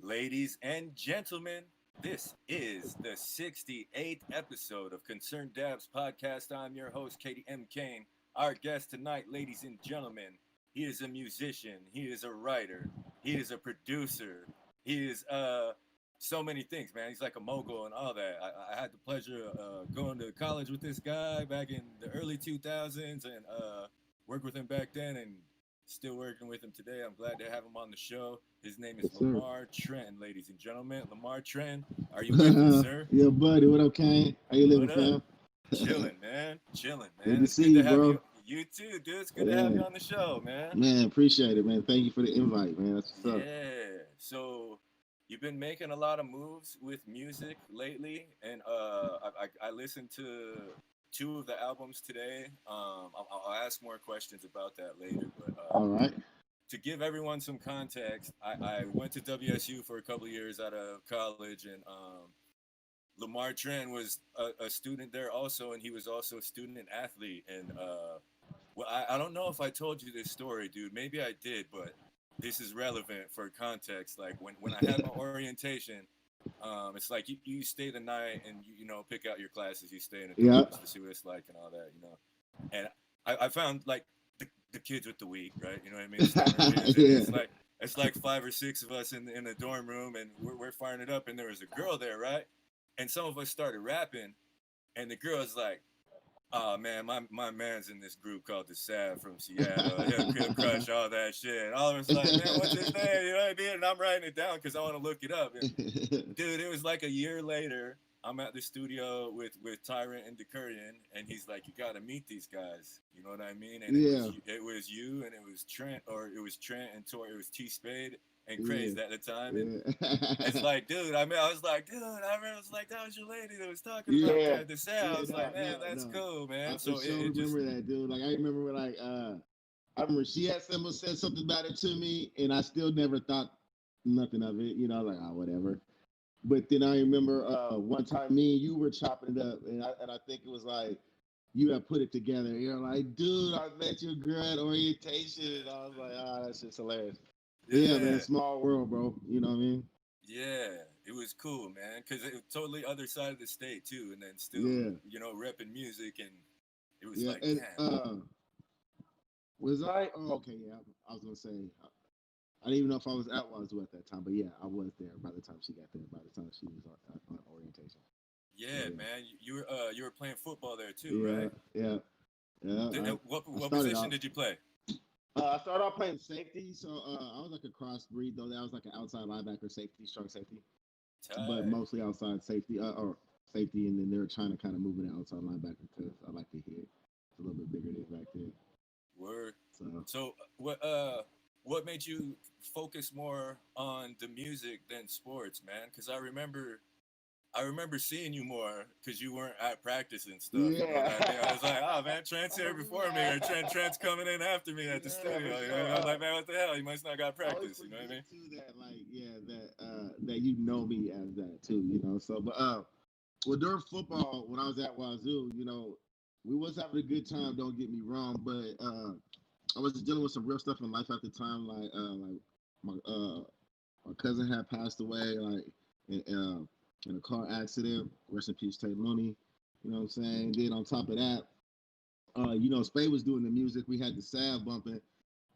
Ladies and gentlemen, this is the 68th episode of Concerned Dabs Podcast. I'm your host, Katie M. Kane. Our guest tonight, ladies and gentlemen, he is a musician, he is a writer, he is a producer, he is so many things, man. He's like a mogul and all that. I had the pleasure of going to college with this guy back in the early 2000s and worked with him back then and still working with him today. I'm glad to have him on the show. His name is Yes, sir. LaMar Trenton, ladies and gentlemen. LaMar Trenton, are you with us, sir? Yeah, buddy. What up, Kane? How you living, What up? fam? Chilling, man. Chilling, Good man. to It's see good to you, have bro. you. You too, dude. It's good to have Yeah, you on the show, man. man. Appreciate it, man. Thank you for the invite, man. That's what's up. Yeah. So you've been making a lot of moves with music lately, and I listened to two of the albums today. I'll ask more questions about that later, but All right. to give everyone some context, I went to WSU for a couple of years out of college, and LaMar Trenton was a student there also, and he was also a student and athlete. And well, I don't know if I told you this story, dude. Maybe I did, but this is relevant for context. Like when I had my orientation, it's like you stay the night and you know pick out your classes. You stay in the Yeah. dorms to see what it's like and all that, you know. And I found like the kids with the weed, right? You know what I mean? The stoner kids, and Yeah. it's like five or six of us in the dorm room, and we're firing it up. And there was a girl there, right? And some of us started rapping, and the girl's like, "Oh man, my man's in this group called the Sav from Seattle. He'll crush all that shit." And all of us like, "Man, what's his name?" You know what I mean? And I'm writing it down because I want to look it up. And dude, it was like a year later. I'm at the studio with Tyrant and Decurion, and he's like, "You got to meet these guys." You know what I mean? And Yeah. it was you, and it was Trent, or it was Trent and Tor. It was T Spade and Yeah. Crazed at the time, and it's Yeah. like, dude, I was like, dude, I was like, that was your lady that was talking about Yeah. that. The sound. I Yeah. was No. like, man, No. that's No. cool, I man. for So sure it just, remember that, dude. Like I remember when I remember she had someone said something about it to me, and I still never thought nothing of it. You know, like whatever. But then I remember one time me and you were chopping it up, and I think it was like you had put it together. You're like, dude, I met your girl at orientation. And I was like, that's just hilarious. But yeah, man, yeah, small world, bro. You know what I mean? yeah, it was cool, man, because it was totally other side of the state too, and then still, Yeah, you know, repping music, and it was yeah. like, And damn, was I? Oh, okay, yeah. I was gonna say I didn't even know if I was at Wazoo at that time, but yeah, I was there by the time she got there. By the time she was on orientation. So yeah, man, you were playing football there too, yeah, right? yeah, yeah, yeah. What Started position out. did you play? I started off playing safety, so I was like a crossbreed though. That was like an outside linebacker, safety, strong safety, but Tight. mostly outside safety or safety, and then they were trying to kind of move it to outside linebacker because I like to hit. It's a little bit bigger than back then. Word. So So what made you focus more on the music than sports, man? Because I remember seeing you more because you weren't at practice and stuff. You know what I mean? I yeah. was like, oh man, Trent's here before me, or Trent's coming in after me at the Yeah, for studio. You know, sure. I was like, man, what the hell? He must not got I always practice. You know what I forget mean? too that like yeah that you know me as that too, you know. So but well during football when I was at Wazoo, you know, we was having a good time. Don't get me wrong, but I was dealing with some real stuff in life at the time, like my cousin had passed away in a car accident. Rest in peace, Tate Looney. You know what I'm saying? Then on top of that, you know, Spade was doing the music. We had the Sav bumping.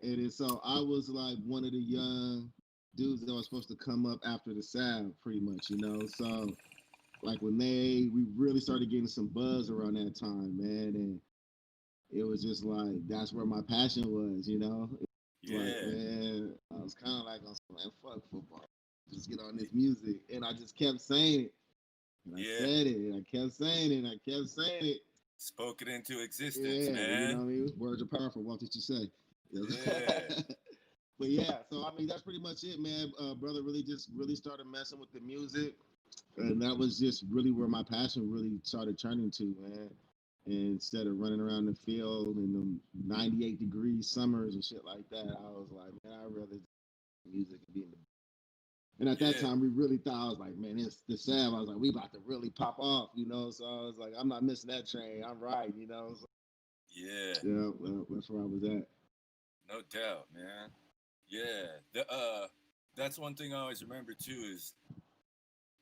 And so I was like one of the young dudes that was supposed to come up after the Sav, pretty much, you know. So like when we really started getting some buzz around that time, man, and it was just like that's where my passion was, you know. It's like, Yeah, man, I was kind of like on some man, fuck football, just get on this music, and I just kept saying it, and I yeah. said it, and I kept saying it, and I kept saying it. Spoke it into existence, Yeah, you know man. what I mean. Words are powerful. What did you say? Yeah, But yeah, so I mean that's pretty much it, man. Brother really just really started messing with the music, and that was just really where my passion really started turning to, man. And instead of running around the field in the 98-degree summers and shit like that, I was like, man, I'd rather do music and be in the. And at that yeah, time, we really thought I was like, man, it's the Sam. I was like, we about to really pop off, you know. So I was like, I'm not missing that train. I'm right, you know. So, yeah. yeah, well, that's where I was at. No doubt, man. Yeah. The that's one thing I always remember too is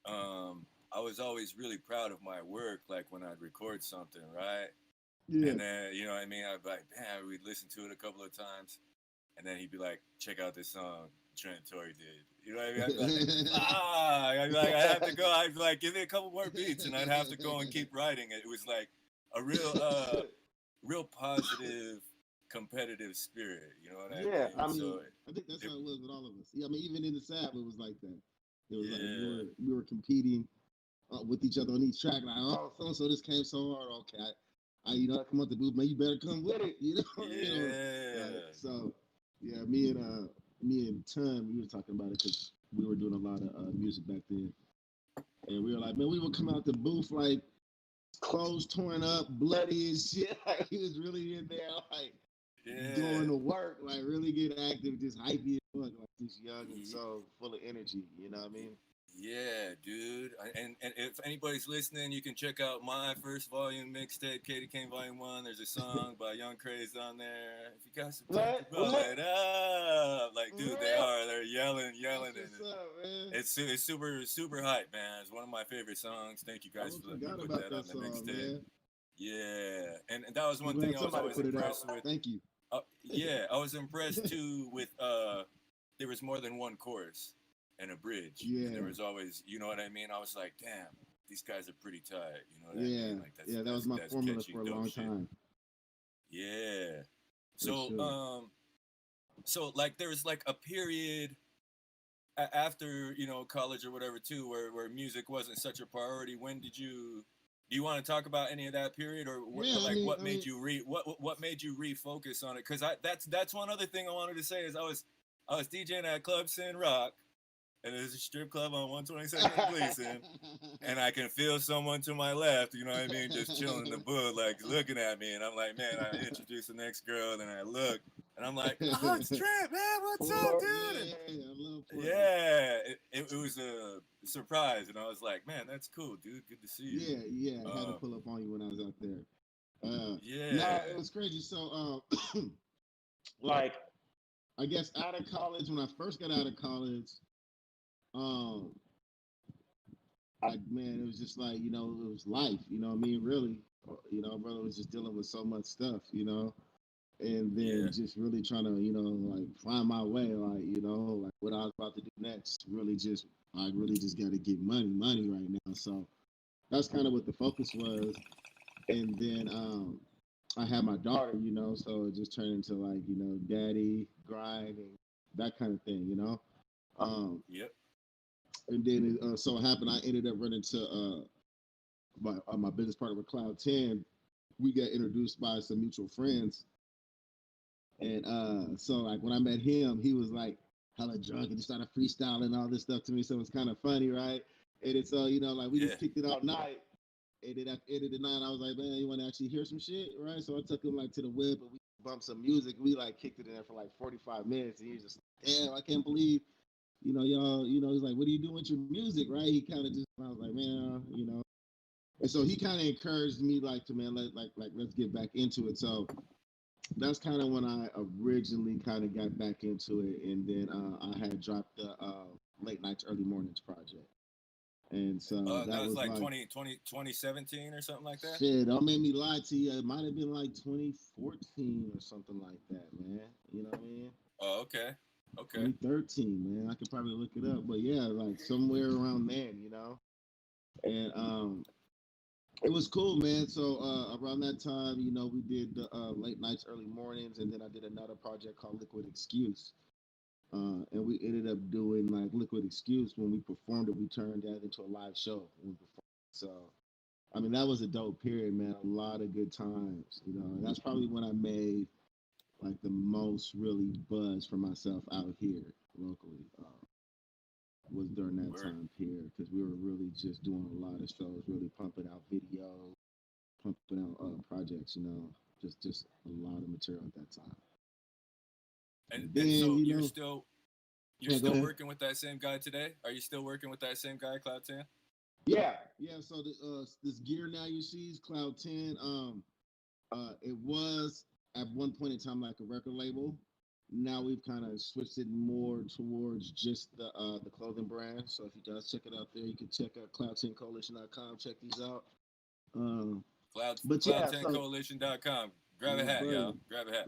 I was always really proud of my work, like when I'd record something, right? Yeah. And then, you know what I mean? I'd be like, damn, we'd listen to it a couple of times. And then he'd be like, check out this song Trent Torrey did. You know what I mean? I'd be like, I'd be like, I have to go. I'd be like, give me a couple more beats. And I'd have to go and keep writing it. It was like a real positive, competitive spirit. You know what I Yeah, mean? I So, mean, I think that's it, how it was with all of us. Yeah, I mean, even in the Sab, it was like that. It was like yeah. we were competing with each other on each track. Like, oh, so this came so hard. Okay, I come out the booth, man. You better come with it. Yeah. So, yeah, me and Tom, we were talking about it because we were doing a lot of music back then, and we were like, man, we would come out the booth like clothes torn up, bloody and shit. Like he was really in there, like Yeah. doing the work, like really get active, just hypey as fuck, like just young and so full of energy. You know what I mean? Yeah, dude. And if anybody's listening, you can check out my first volume mixtape, Katie Kane Volume 1. There's a song by Young Craze on there. If you got some time to blow it up. Like, dude, they're yelling. That's what's up, man. It's super hype, man. It's one of my favorite songs. Thank you I guys almost for letting me forgot put about that on that the song, mixtape. man. Yeah. And that was I'm one thing glad I was somebody always put it out. impressed with. Thank you. Yeah, I was impressed too with there was more than one chorus and a bridge. Yeah. And there was always, you know what I mean? I was like, damn, these guys are pretty tight. You know what I Yeah, mean? Like that was my formula catchy, for a dope long shit. time. Yeah. For So sure. so like there was like a period after, you know, college or whatever too where music wasn't such a priority. When did you do you want to talk about any of that period, or what, Yeah, what made you what made you refocus on it? Because that's one other thing I wanted to say is I was DJing at Club Sin Rock, and there's a strip club on 122nd and Gleason, and I can feel someone to my left, you know what I mean, just chilling in the booth, like looking at me, and I'm like, man, I introduce the next girl, and I look, and I'm like, oh, it's Trent, man, what's up, dude? Yeah, it was a surprise, and I was like, man, that's cool, dude, good to see you. Yeah. I had to pull up on you when I was out there. Yeah. It was crazy. So, like, I guess out of college, when I first got out of college, man, it was just like, it was life, you know what I mean? Really, brother was just dealing with so much stuff, and then just really trying to, like find my way, like, like what I was about to do next. I really just got to get money right now. So that's kind of what the focus was. And then I had my daughter, so it just turned into like, daddy, grind, and that kind of thing, Yep. And then so it happened, I ended up running to my business partner with Cloud 10. We got introduced by some mutual friends. And so like when I met him, he was like hella drunk and he started freestyling all this stuff to me. So it was kind of funny, right? And it's like we just kicked it all night. And then at the end of the night, I was like, man, you want to actually hear some shit, right? So I took him like to the whip and we bumped some music. We like kicked it in there for like 45 minutes. And he was just like, damn, I can't believe, y'all, he's like, what do you do with your music, right? He kind of just, I was like, man, And so he kind of encouraged me like to, man, let's get back into it. So that's kind of when I originally kind of got back into it. And then I had dropped the Late Nights, Early Mornings project. And so that was like 2017 or something like that? Shit, don't make me lie to you. It might have been like 2014 or something like that, man. You know what I mean? Oh, okay. 2013, man. I could probably look it up. But yeah, like somewhere around then, And it was cool, man. So around that time, we did the Late Nights, Early Mornings, and then I did another project called Liquid Excuse. And we ended up doing like Liquid Excuse. When we performed it, we turned that into a live show. So, I mean, that was a dope period, man. A lot of good times, And that's probably when I made like the most really buzz for myself out here locally. Was during that time period because we were really just doing a lot of shows, really pumping out videos, pumping out projects, just a lot of material at that time. And so you're still working with that same guy today? Are you still working with that same guy, Cloud 10? Yeah. So this gear now you see is Cloud 10. It was at one point in time like a record label, Now we've kind of switched it more towards just the clothing brand. So if you guys check it out there, you can check out cloud10coalition.com. Check these out. Um, but yeah, so Cloud10coalition.com. Grab a yeah, hat, bro, y'all. Grab a hat.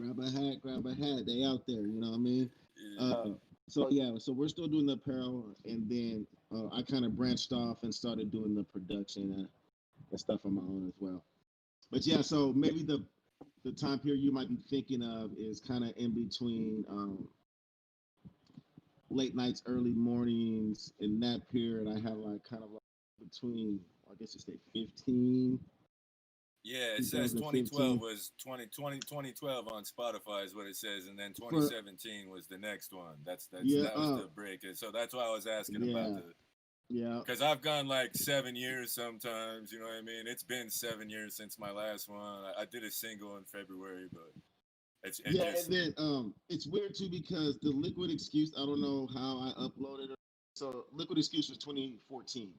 grab a hat. They out there, you know what I mean? Yeah. Uh, so yeah, so we're still doing the apparel, and then I kind of branched off and started doing the production and stuff on my own as well. But yeah, so maybe the time period you might be thinking of is kind of in between late nights, early mornings. In that period, I had like kind of like between, I guess you say 15, Yeah, it says 2012 2015. was 2012 on Spotify is what it says, and then For 2017 was the next one. yeah, That was the break, and so that's why I was asking about yeah, the yeah, because I've gone like 7 years sometimes. You know what I mean? It's been 7 years since my last one. I did a single in February, but it yeah. And just then it's weird too because the Liquid Excuse, I don't know how I uploaded it. So Liquid Excuse was 2014.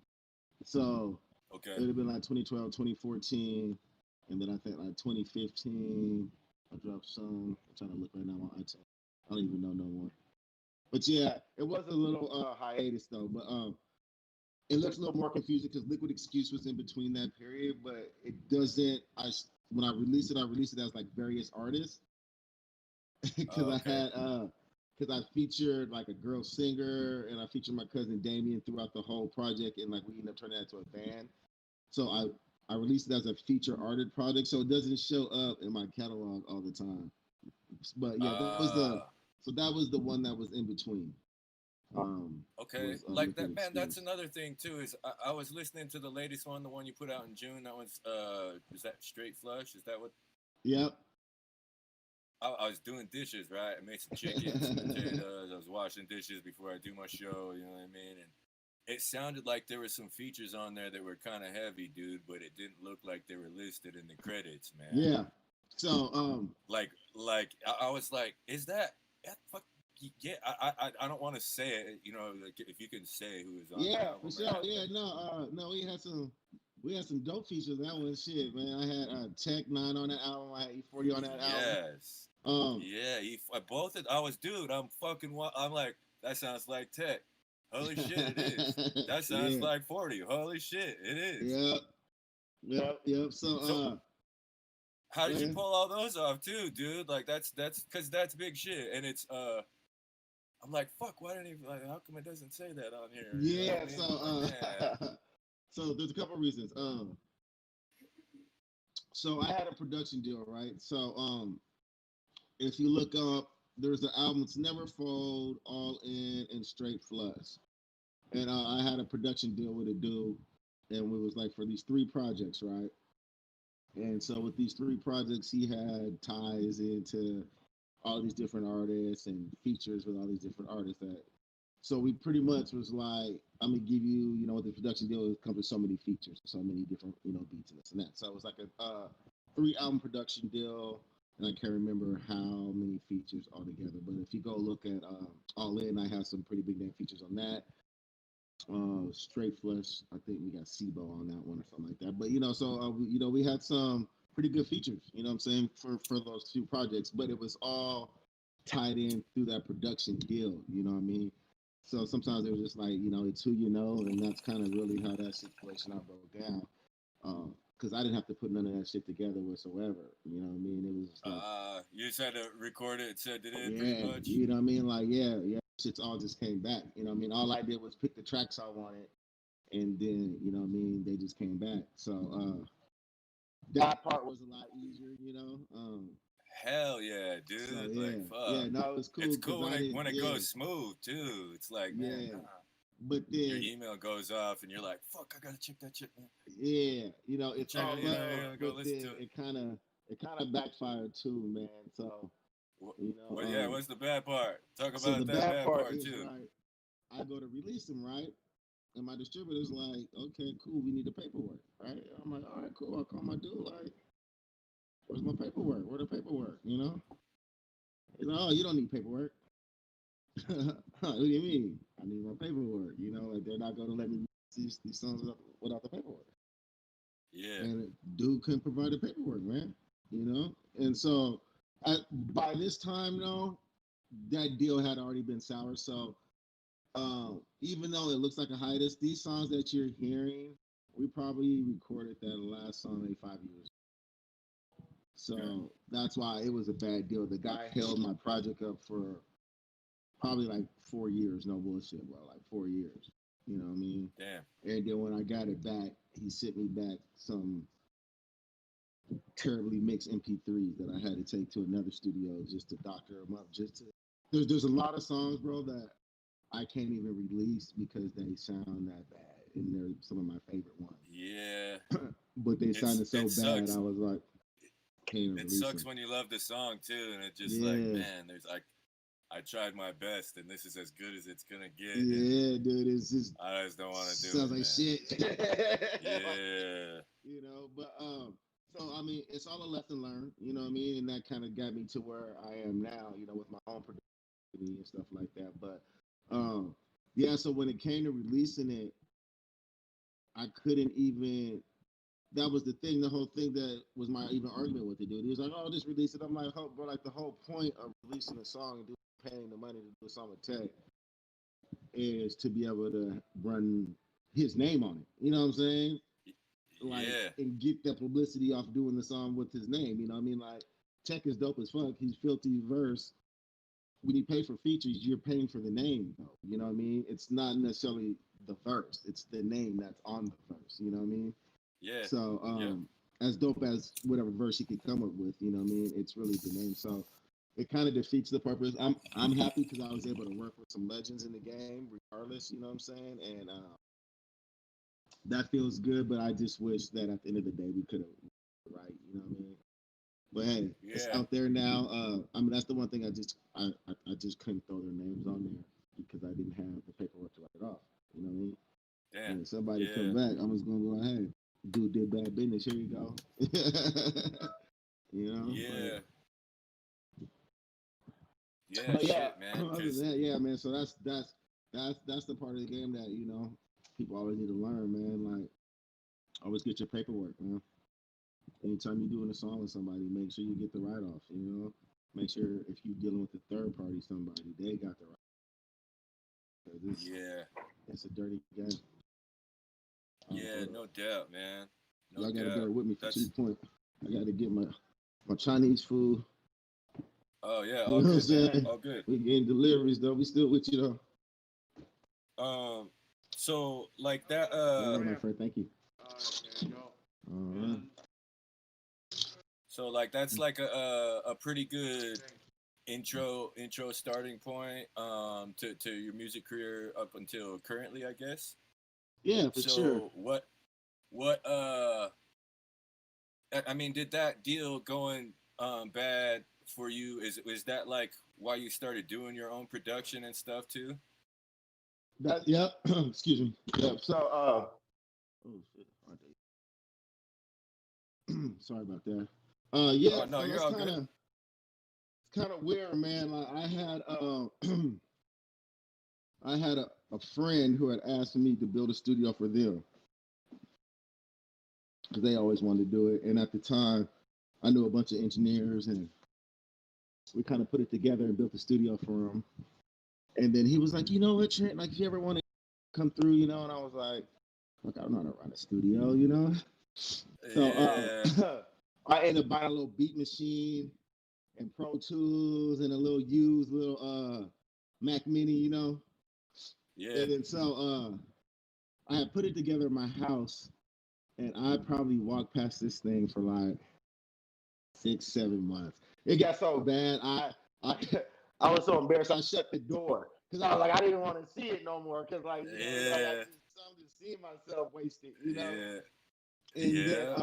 So okay. it would have been like 2012, 2014, and then I think like 2015, I dropped some. I'm trying to look right now on iTunes. I don't even know no more. But yeah, it was a little hiatus though. But it looks a little more confusing because Liquid Excuse was in between that period, but it doesn't. When I released it as like various artists because Oh, I okay. had because I featured like a girl singer and I featured my cousin Damien throughout the whole project, and like we ended up turning that into a band. So I released it as a feature arted project, so it doesn't show up in my catalog all the time. But yeah, Uh that was the one that was in between. okay. Was Like Liquid that, man. That's Excuse. another thing too. Is I was listening to the latest one, the one you put out in June. That was is that Straight Flush? Is that what? Yep. I was doing dishes, right? I made some chicken, some potatoes. I was washing dishes before I do my show. You know what I mean? And it sounded like there were some features on there that were kind of heavy, dude, but it didn't look like they were listed in the credits, man. Yeah. So I was like, is that fuck? Yeah, I don't want to say it. You know, like if you can say who is on the yeah, for album or sure. Yeah, anything. no, we had some dope features. That one shit, man. I had Tech Nine on that album. I had E40 on that album. Yes, Um, yeah. Both. I was, dude. I'm fucking. I'm like, that sounds like Tech. Holy shit, it is. That sounds yeah, like 40. Holy shit, it is. yep, yep. So So how go did you ahead. pull all those off too, dude? Like that's because that's big shit, and it's I'm like, fuck, why didn't he like? How come it doesn't say that on here? You know what Yeah, I mean? so I'm like, man. so there's a couple of reasons. So I had a production deal, right? So if you look up, there's the album "It's Never Fold," "All In," and "Straight Flush." And I had a production deal with a dude, and we was like for these three projects, right? And so with these three projects, he had ties into all these different artists and features with all these different artists that. So we pretty much was like, I'm gonna give you, you know, what the production deal is comes with so many features, so many different, you know, beats and this and that. So it was like a 3 album production deal, and I can't remember how many features altogether. But if you go look at All In, I have some pretty big name features on that. Straight Flush. I think we got SIBO on that one or something like that. But you know, so you know, we had some pretty good features. You know, what I'm saying for those two projects, but it was all tied in through that production deal. You know what I mean? So sometimes it was just like, you know, it's who you know, and that's kind of really how that situation I broke down. Because I didn't have to put none of that shit together whatsoever. You know what I mean? It was just like, You just had to record it, send it in, pretty yeah, much. you know what I mean? Like, yeah, shit's all just came back. You know what I mean? All I did was pick the tracks I wanted, and then you know what I mean, they just came back. So that part was a lot easier, you know. Hell yeah, So dude! Like yeah, fuck, yeah, no, it was it's cool because cool I didn't, when it yeah, goes smooth too. It's like, man, yeah. But your then email goes off and you're like, fuck, I gotta check that shit, man. yeah, you know, it's Check all it, you love, know, go but listen to then it. it kind of backfired too, man. So you know, Well, yeah, what's the bad part? Talk so the about that bad bad part part is too. right. I go to release them, right? And my distributor's like, okay, cool, we need the paperwork, right? I'm like, all right, cool. I call my dude, like, where's my paperwork? Where the paperwork? You know? He's like, oh, you don't need paperwork. What do you mean? I need my paperwork. You know, like they're not going to let me see these songs without the paperwork. Yeah. And dude couldn't provide the paperwork, man. You know? And so by this time, though, that deal had already been sour. So even though it looks like a hiatus, these songs that you're hearing, we probably recorded that last song maybe 5 years. So that's why it was a bad deal. The guy held my project up for probably like 4 years, no bullshit, bro. Like 4 years. You know what I mean? Damn. And then when I got it back, he sent me back some terribly mixed MP3s that I had to take to another studio just to doctor them up. There's a lot of songs, bro, that I can't even release because they sound that bad, and they're some of my favorite ones. Yeah. But they sounded so bad, I was like, can't even It release sucks them. when you love the song too, and it just like, man, there's like, I tried my best, and this is as good as it's gonna get. Yeah, dude, it's just I just don't want to do it. Sounds like shit. Yeah. You know, but so I mean, it's all a lesson learned. You know what I mean, and that kind of got me to where I am now. You know, with my own production and stuff like that. But yeah. So when it came to releasing it, I couldn't even. That was the thing. The whole thing that was my even argument with the dude. He was like, "Oh, just release it." I'm like, "Oh, bro, like the whole point of releasing a song and paying the money to do a song with Tech is to be able to run his name on it. You know what I'm saying? Like, and get that publicity off doing the song with his name. You know what I mean? Like, Tech is dope as fuck. He's filthy verse. When you pay for features, you're paying for the name, though. You know what I mean? It's not necessarily the verse; it's the name that's on the verse. You know what I mean? Yeah. So, as dope as whatever verse he could come up with, you know what I mean? It's really the name. So, it kind of defeats the purpose. I'm happy because I was able to work with some legends in the game, regardless. You know what I'm saying? And that feels good. But I just wish that at the end of the day we could have right. You know what I mean? But hey, it's out there now. I mean, that's the one thing I just couldn't throw their names on there because I didn't have the paperwork to write it off. You know what I mean? Damn. When somebody come back, I was gonna go, hey, dude did bad business. Here you go. You know? Yeah. But shit, man. Other than that, yeah, man. So that's the part of the game that people always need to learn, man. Like, always get your paperwork, man. Anytime you're doing a song with somebody, make sure you get the write off. You know, make sure if you're dealing with a third party, somebody they got the right. It's a dirty game. No doubt, man. No y'all doubt. Gotta bear with me for 2 points. I gotta get my Chinese food. Oh yeah, all good, man. All good. We getting deliveries though. We still with you though. So like that. My friend, thank you. All right. So like that's like a pretty good intro starting point to your music career up until currently, I guess. Yeah, for sure. So what I mean, did that deal going bad for you? Is that like why you started doing your own production and stuff too? Excuse me. Yeah. So oh shit. Sorry about that. Yeah. No, you're all good. It's kind of weird, man. Like I had a friend who had asked me to build a studio for them because they always wanted to do it. And at the time, I knew a bunch of engineers, and we kind of put it together and built a studio for him. And then he was like, you know what, Trent? Like, if you ever want to come through, And I was like, look, I don't know how to run a studio, So I ended up buying a little beat machine and Pro Tools and a little used Mac Mini, Yeah. And then so I had put it together in my house, and I probably walked past this thing for like 6-7 months. It got so bad, I was so embarrassed. I shut the door because I was like, I didn't want to see it no more because like, I'm just seeing myself wasted, Yeah. And then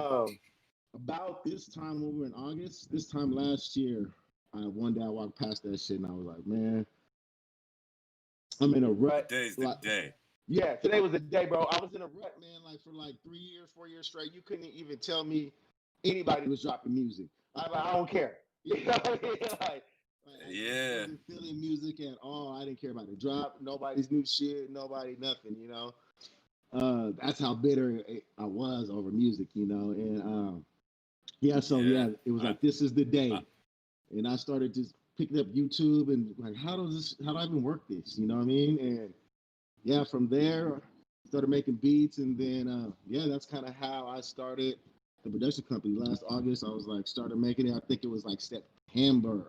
about this time over in August, this time last year, one day I walked past that shit and I was like, man, I'm in a rut. Today's the day. Yeah, today was the day, bro. I was in a rut, man, like for like 3 years, 4 years straight. You couldn't even tell me anybody was dropping music. I don't care. I wasn't feeling music at all. I didn't care about the drop. Nobody's new shit. Nobody, nothing, That's how bitter I was over music, And it was like, this is the day. And I started just picked up YouTube and like, how do I even work this? You know what I mean? And yeah, from there, started making beats, and then yeah, that's kind of how I started the production company. Last August, I was like started making it. I think it was like September.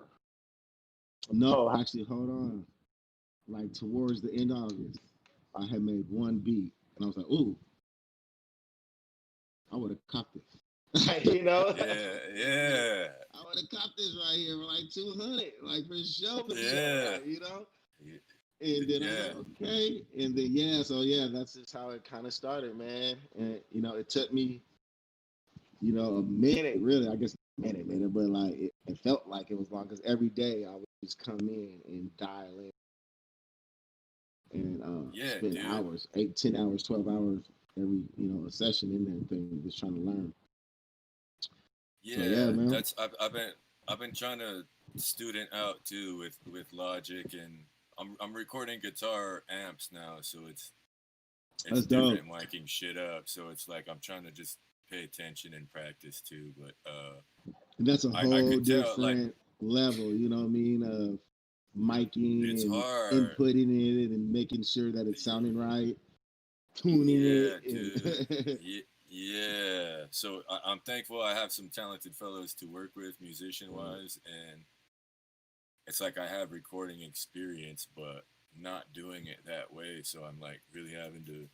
No, actually, hold on. Like towards the end of August, I had made one beat, and I was like, ooh, I would have copped this. You know, Yeah, yeah, I would have copped this right here for like 200, like for sure, yeah, like, you know. And then I was yeah, like, okay. And then yeah, so yeah, that's just how it kind of started, man. And you know, it took me, you know, a minute, really, I guess minute, but like it felt like it was long because every day I would just come in and dial in and yeah, spend dude. hours, 8, 10 hours, 12 hours every, you know, a session in there thing, just trying to learn. So yeah, Yeah, man. that's I've been trying to student out too with Logic, and I'm recording guitar amps now, so it's That's dope. different miking shit up. So it's like I'm trying to just pay attention and practice too. But And that's a I whole could tell like different level, you know what I mean, of miking it's and hard. inputting it and making sure that it's sounding right, tuning Yeah, it, dude. and Yeah. So I'm thankful I have some talented fellows to work with, musician wise, and it's like I have recording experience, but not doing it that way. So I'm like really having to.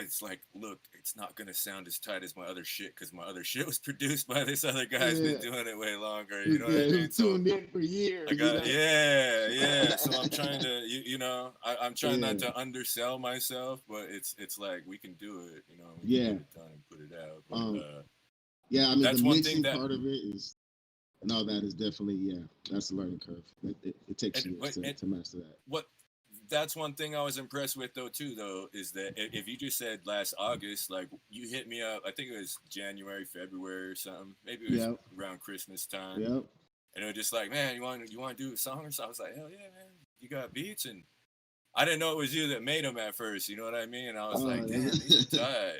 It's like, look, it's not gonna sound as tight as my other shit because my other shit was produced by this other guy who's been yeah, doing it way longer. You know what yeah, I who's mean? So tuned in for I years, you got know. yeah. So I'm trying to I'm trying not Yeah, to undersell myself, but it's like we can do it, we can yeah, get it done and put it out. But um, yeah. I mean, the that's one thing mixing that part of it is and all that is definitely yeah. That's a learning curve. It takes and years but and to master that. what that's one thing I was impressed with though is that if you just said last August, like you hit me up, I think it was January, February or something, maybe it was Yep, around Christmas time, yep. and it was just like, man, you want to do a song or so? I was like, hell yeah, man, you got beats, and I didn't know it was you that made them at first. You know what I mean? And I was like, damn, these are tight.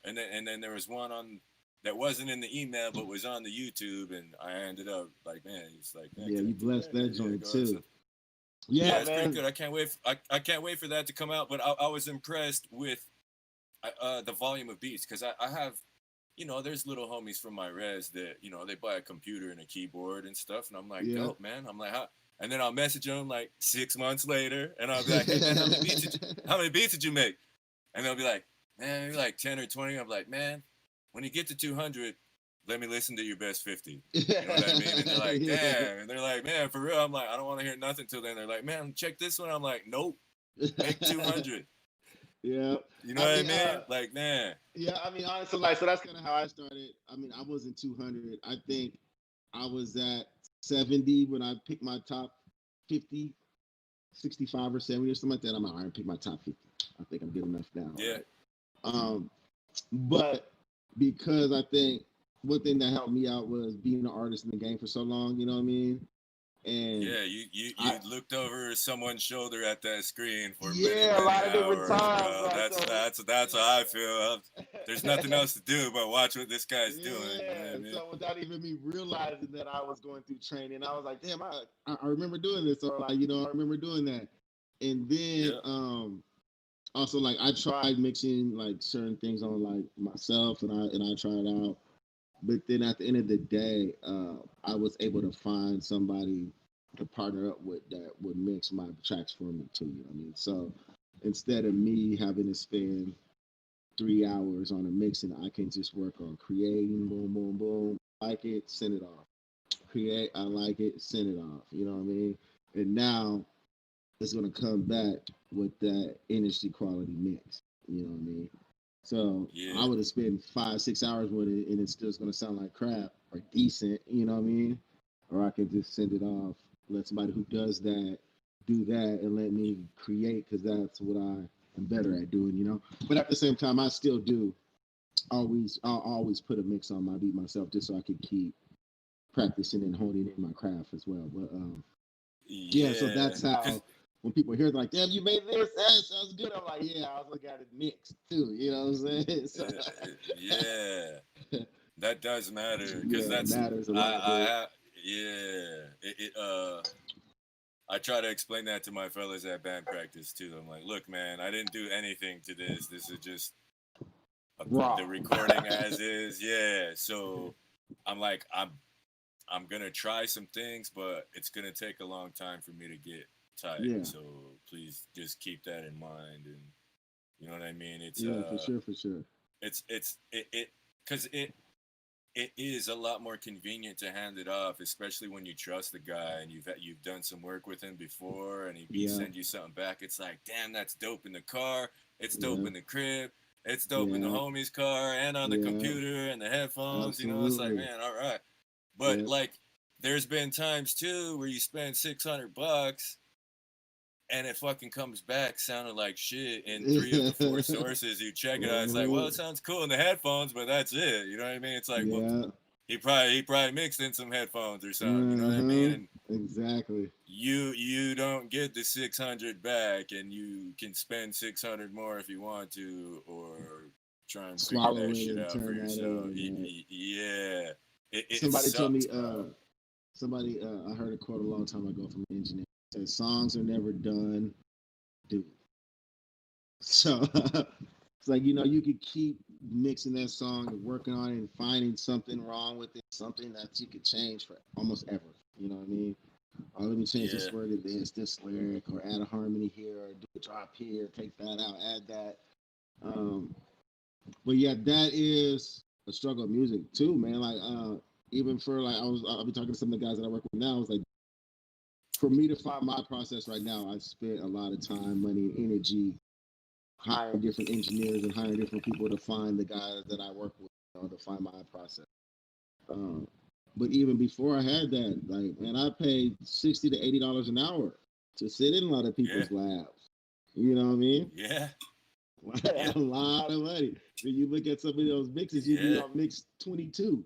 And then there was one on that wasn't in the email but was on the YouTube, and I ended up like, man, he's like, man, Yeah, can I you do blessed that? that Yeah, joint go ahead. So too. Yeah, yeah, it's pretty man. good. I can't wait. I can't wait for that to come out. But I was impressed with the volume of beats because I have, there's little homies from my res that they buy a computer and a keyboard and stuff, and I'm like, Yeah. dope, man. I'm like, how? And then I'll message them like 6 months later, and I'll be like, hey man, how many beats did you make? And they'll be like, man, maybe like 10 or 20. I'm like, man, when you get to 200, let me listen to your best 50. You know what I mean? And they're like, Yeah. damn. And they're like, man, for real. I'm like, I don't want to hear nothing till then. They're like, man, check this one. I'm like, nope, make 200. Yeah. You know I what I mean, mean? Like, man. yeah, I mean, honestly, like, so that's kind of how I started. I mean, I wasn't 200. I think I was at 70 when I picked my top 50, 65 or 70 or something like that. I'm like, I picked my top 50. I think I'm good enough now, Yeah. right? But because I think one thing that helped me out was being an artist in the game for so long, you know what I mean? And Yeah, you I, looked over someone's shoulder at that screen for many yeah, a many lot of different hours, times, bro. right? That's how I feel. There's nothing else to do but watch what this guy's doing. You know what I Yeah, mean? so without even me realizing that I was going through training, I was like, damn, I remember doing this, or like, you know, I remember doing that. And then Yeah. also like I tried mixing like certain things on like myself and I tried out. But then at the end of the day, I was able to find somebody to partner up with that would mix my tracks for me too. You know what I mean? So instead of me having to spend 3 hours on a mixing, I can just work on creating, boom, boom, boom. Like it, send it off. Create, I like it, send it off. You know what I mean? And now it's gonna come back with that industry quality mix. You know what I mean? So I Yeah. would have spent 5, 6 hours with it, and it's still gonna sound like crap or decent. You know what I mean? Or I could just send it off, let somebody who does that do that, and let me create because that's what I am better at doing. You know. But at the same time, I still do I'll always put a mix on my beat myself just so I could keep practicing and honing in my craft as well. But yeah, so Yeah. that's Cause how when people hear like, damn, you made this, that sounds good. I'm like, yeah, I was looking at it mixed too. You know what I'm saying? So, yeah, that does matter. Cause yeah, it that's matters a I lot, dude. Yeah. I try to explain that to my fellas at band practice too. I'm like, look, man, I didn't do anything to this. This is just Raw. the recording as is. Yeah. So I'm like, I'm gonna try some things, but it's gonna take a long time for me to get tight. Yeah. So please just keep that in mind, and you know what I mean. Yeah, for sure, for sure. It because it is a lot more convenient to hand it off, especially when you trust the guy and you've done some work with him before, and he Yeah, send you something back. It's like, damn, that's dope in the car. It's dope yeah, in the crib. It's dope in the yeah, homie's car and on the yeah. computer and the headphones. You know, it's like, Absolutely. man, all right. But Yeah. like, there's been times too where you spend $600 and it fucking comes back sounding like shit in three of the four sources you check it out. It's like, well, it sounds cool in the headphones, but that's it. You know what I mean? It's like, well, Yeah. he probably mixed in some headphones or something. You know what I mean? Uh-huh. And Exactly. you don't get the 600 back, and you can spend 600 more if you want to, or try and figure Swallow that it shit and out for turn that yourself. in. Right? Yeah, it Somebody told sucks, me, bro. I heard a quote a long time ago from an engineer. It said, songs are never done, do. So it's like, you could keep mixing that song and working on it and finding something wrong with it, something that you could change for almost ever. You know what I mean? Oh, let me change Yeah, this word to this lyric, or add a harmony here, or do a drop here, take that out, add that. Um, but yeah, that is a struggle of music too, man. Like, even for like, I'll be talking to some of the guys that I work with now. It's like, for me to find my process right now, I spent a lot of time, money, and energy hiring different engineers and hiring different people to find the guys that I work with, to find my process. Um, but even before I had that, like, man, I paid $60 to $80 an hour to sit in a lot of yeah, people's labs. You know what I mean? yeah, A yep, lot of money. When you look at some of those mixes, you'd be yeah, on mix 22.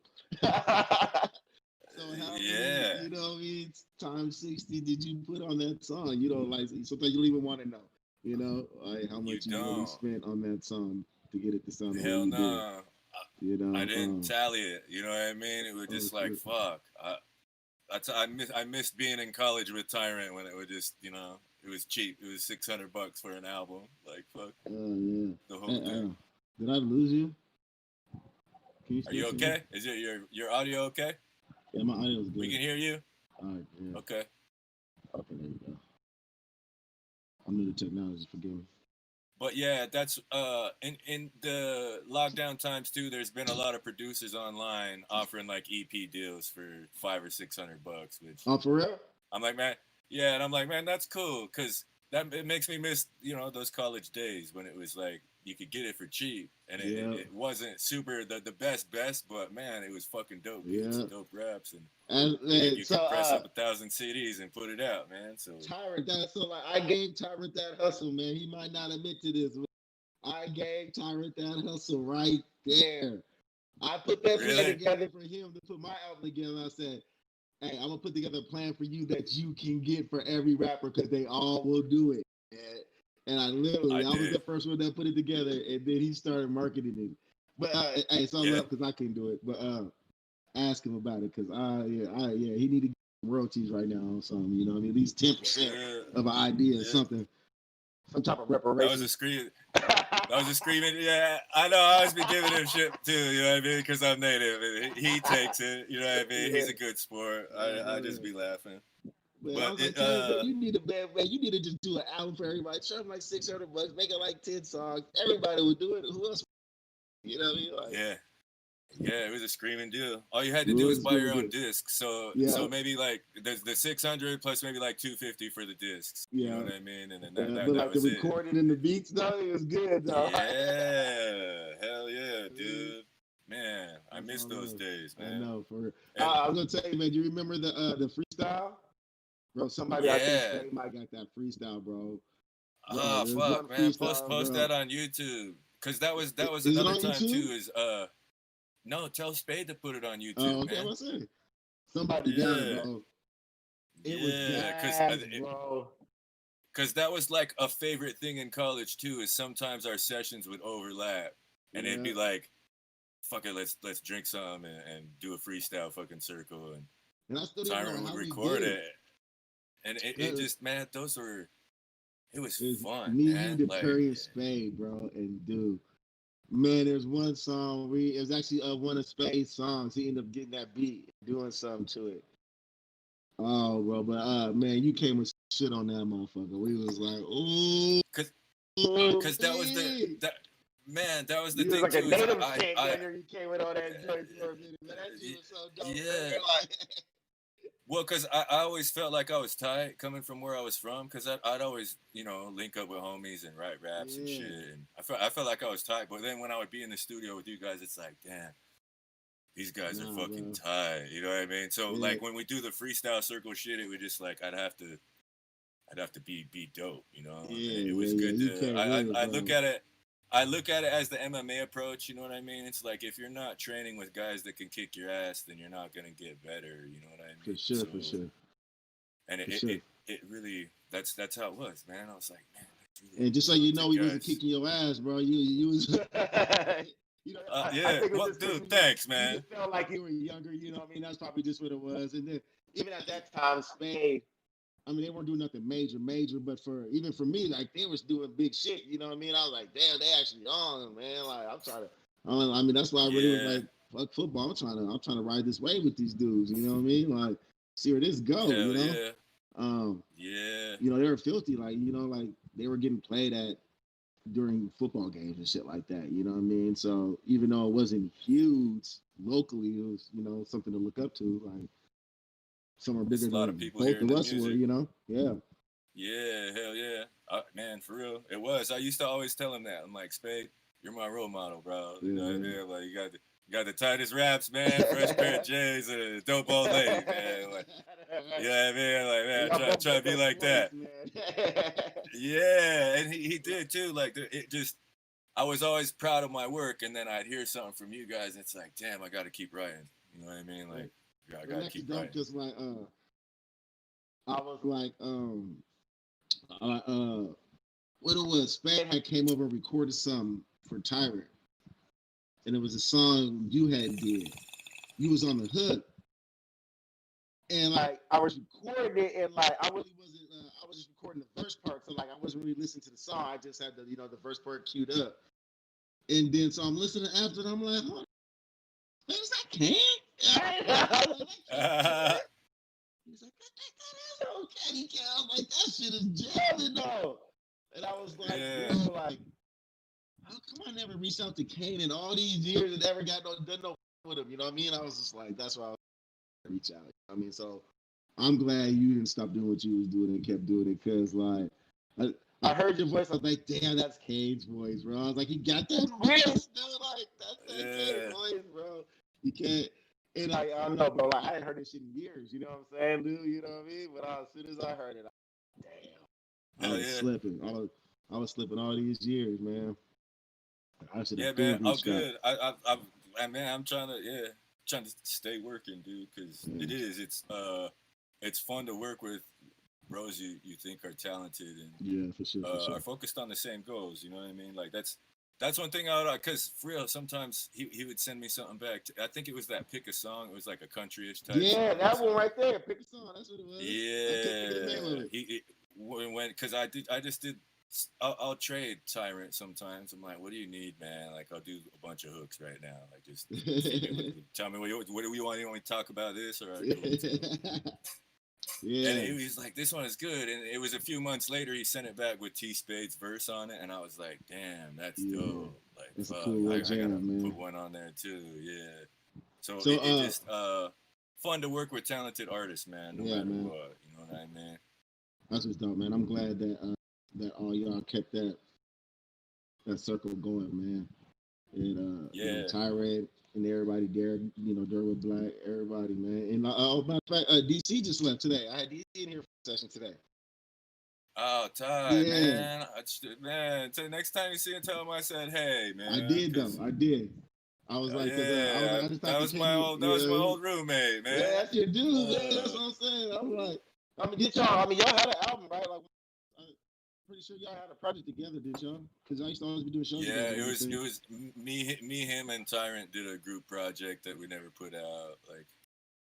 So how many, yeah. what I mean, times 60 did you put on that song? You know, like, sometimes you don't even want to know, like how You much you really don't. spent on that song to get it to sound the way Hell you did. no. You I know, didn't tally it. You know what I mean? It was oh just like shit. fuck. I missed being in college with Tyrant when it was just it was cheap. It was $600 for an album. Like fuck Yeah. the whole Hey, thing. did I lose you? Can you Are still you see me? okay? Is your audio okay? Yeah, my audio is We good. can hear you. All right, yeah. Okay. Okay, there you go. I'm new to technology. Forgive me. But yeah, that's in the lockdown times too. There's been a lot of producers online offering like EP deals for $500 or $600, which Oh, for real? I'm like, man, yeah, and I'm like, man, that's cool because that it makes me miss those college days when it was like you could get it for cheap, and Yeah, it wasn't super the best, but man, it was fucking dope beats yeah. and dope raps, and And you so, could press up 1,000 CDs and put it out, man. So Tyrant, I gave Tyrant that hustle, man. He might not admit to this, but I gave Tyrant that hustle right there. I put that plan really, together for him to put my album together. I said, hey, I'm gonna put together a plan for you that you can get for every rapper because they all will do it. And I I was the did, first one that put it together, and then he started marketing it. But hey, so I yeah. love because I couldn't do it. But ask him about it because he need to get royalties right now on something. You know, what I mean, at least 10% Yeah, of an idea or yeah. something, some type of That was a reparations. scream. That was a screaming. Yeah, I know. I always be giving him shit too. You know what I mean? Because I'm native. And he takes it. You know what I mean? Yeah. He's a good sport. I just Uh, be laughing. Man, I But was like, Terry, man, you need a man, man. You need to just do an album for everybody. Charge them like $600, make it like 10 songs. Everybody would do it. Who else? You know what I mean? Like, yeah, yeah, it was a screaming deal. All you had to it do was was buy good your to own do. disc. So Yeah, maybe like the 600 plus maybe like 250 for the discs. You know yeah. what I mean? And then that But that like the was it. recording and the beats, though, it was good, though. Yeah, hell yeah, dude. Man, I That's miss all those love. days, I man. know. And I was gonna tell you, man. Do you remember the freestyle, bro? Somebody I think yeah. they might got that freestyle, bro. Bro, Oh there's one fuck, man! freestyle, Post bro. that on YouTube, cause that was Is it another on time YouTube? too. Is no, tell Spade to put it on Oh, YouTube, okay. I'm man. gonna say somebody got it, Yeah, bro. It was yeah, gas, bro. cause that was like a favorite thing in college too. Is sometimes our sessions would overlap, and it'd Yeah. be like, fuck it, let's drink some and do a freestyle fucking circle, and And I still didn't know Tyron would how we record did it, it. and it just, man, it was It's fun, me, you, man. the Like, Curry and Spade, bro. And dude, man, there's one song it was actually one of Spade's songs. He ended up getting that beat, doing something to it. Oh, bro, but man, you came with shit on that motherfucker. We was like, ooh, cause that was that was the you was thing like a too. Is native king, I nigga. You came with all that joint for a minute, man. That shit was so dope, yeah. man. Like, Well, because I always felt like I was tight coming from where I was from, because I'd always, link up with homies and write raps and shit. yeah, And I felt like I was tight. But then when I would be in the studio with you guys, it's like, damn, these guys are nah, fucking bro. tight. You know what I mean? So, Yeah, like, when we do the freestyle circle shit, it would just, like, I'd have to be dope, and yeah, it yeah, was yeah. good You to, came with it, I look bro. at it. I look at it as the MMA approach, you know what I mean? It's like if you're not training with guys that can kick your ass, then you're not gonna get better, you know what I For mean? sure, So, for sure, and for it sure. it, it really that's how it was, man. I was like, man, that's really And just so you know, talented he wasn't guys. kicking your ass, bro. You was, I Yeah. think it was Well, just because dude, thanks, you man. just felt like you were younger. You know what I mean? That's probably just what it was. And then even at that time, Spain, I mean, they weren't doing nothing major, but even for me, like they was doing big shit. You know what I mean? I was like, damn, they actually on, man. Like I'm trying to. I mean, that's why I really was Yeah. like, fuck football. I'm trying to ride this wave with these dudes. You know what I mean? Like, see where this go. Hell yeah. Um, Yeah. they were filthy. Like, like they were getting played at during football games and shit like that. You know what I mean? So even though it wasn't huge locally, it was something to look up to. Like somewhere There's bigger a lot of than people both hearing of the us were. music. Yeah. Yeah. Hell yeah. Man, for real, it was. I used to always tell him that. I'm like, Spade, you're my role model, bro. You know what I Yeah. mean? Like, you got the tightest raps, man. Fresh pair of J's and a dope old lady, man. Like, you know what I mean? Like, man, Y'all both try to got be that like voice, that. man. Yeah, and he did too. Like, it just, I was always proud of my work, and then I'd hear something from you guys. And it's like, damn, I got to keep writing. You know what I mean? Like, I And got to that's keep dope writing. because like I was like what it was, Spade had came over and recorded something for Tyrant. And it was a song you had did. You was on the hook. And like I was recording it, and like I really wasn't. I was just recording the first part, so like I wasn't really listening to the song. I just had the the first part queued up, and then so I'm listening after, and I'm like, "Hold on, is that King?" He's like, "That is old Candy Cat." I'm like, "That shit is jamming though," and I was like, Yeah. "Yo, like, how come I never reached out to Kane in all these years and never got done no with him?" You know what I mean? I was just like, that's why I was reach out. I mean, so I'm glad you didn't stop doing what you was doing and kept doing it, because like I heard your voice. I was like, damn, that's Kane's voice, bro. I was like, he got that voice, dude. Like that's that Kane's Yeah. voice, bro. You can't. And like I don't know, bro. Like I hadn't heard this shit in years. You know what I'm saying, dude? You know what I mean? But as soon as I heard it, damn, I Hell was yeah. slipping. I was slipping all these years, man. I should Yeah, have man. been I'm reached out. good. Man, I'm trying to stay working, dude, because Yeah, it's fun to work with bros you think are talented and yeah, for sure, for are sure. focused on the same goals. You know what I mean? Like that's one thing because for real, sometimes he would send me something back. I think it was that pick a song. It was like a countryish type Yeah, song. that So one right there. Pick a song. That's what it was. I couldn't think of the name of yeah, it. when because I just did. I'll trade Tyrant sometimes. I'm like, what do you need, man? Like, I'll do a bunch of hooks right now. Like, just feed me tell me what do we want? You want me to talk about this? All right, cool, let's go. And Yeah. he was like, this one is good. And it was a few months later, he sent it back with T Spade's verse on it. And I was like, damn, that's Yeah. dope. Like, That's a fuck, cool little I got to jam, man. put one on there too. Yeah. So So it just, fun to work with talented artists, man, no yeah, matter man. what. You know what I mean? That's what's dope, man. I'm glad that all y'all kept that circle going, man. And Yeah. Tyrant and everybody there, Derwood Black, everybody, man. And matter of fact, DC just left today. I had DC in here for a session today. Oh, Ty, Yeah, man. Man, next time you see him, tell him I said, hey, I man. did though. Because, I did. I was like, I was yeah, like, I just that talked to was my Katie. old, that was my Yeah, old roommate, yeah, man. that's your dude, man. That's what I'm saying. I'm like, I mean, did y'all? I mean, y'all had an album, right? Like, I'm pretty sure y'all had a project together, did y'all? Because I used to always be doing shows Yeah, together and everything. it was me, him, and Tyrant did a group project that we never put out. Like,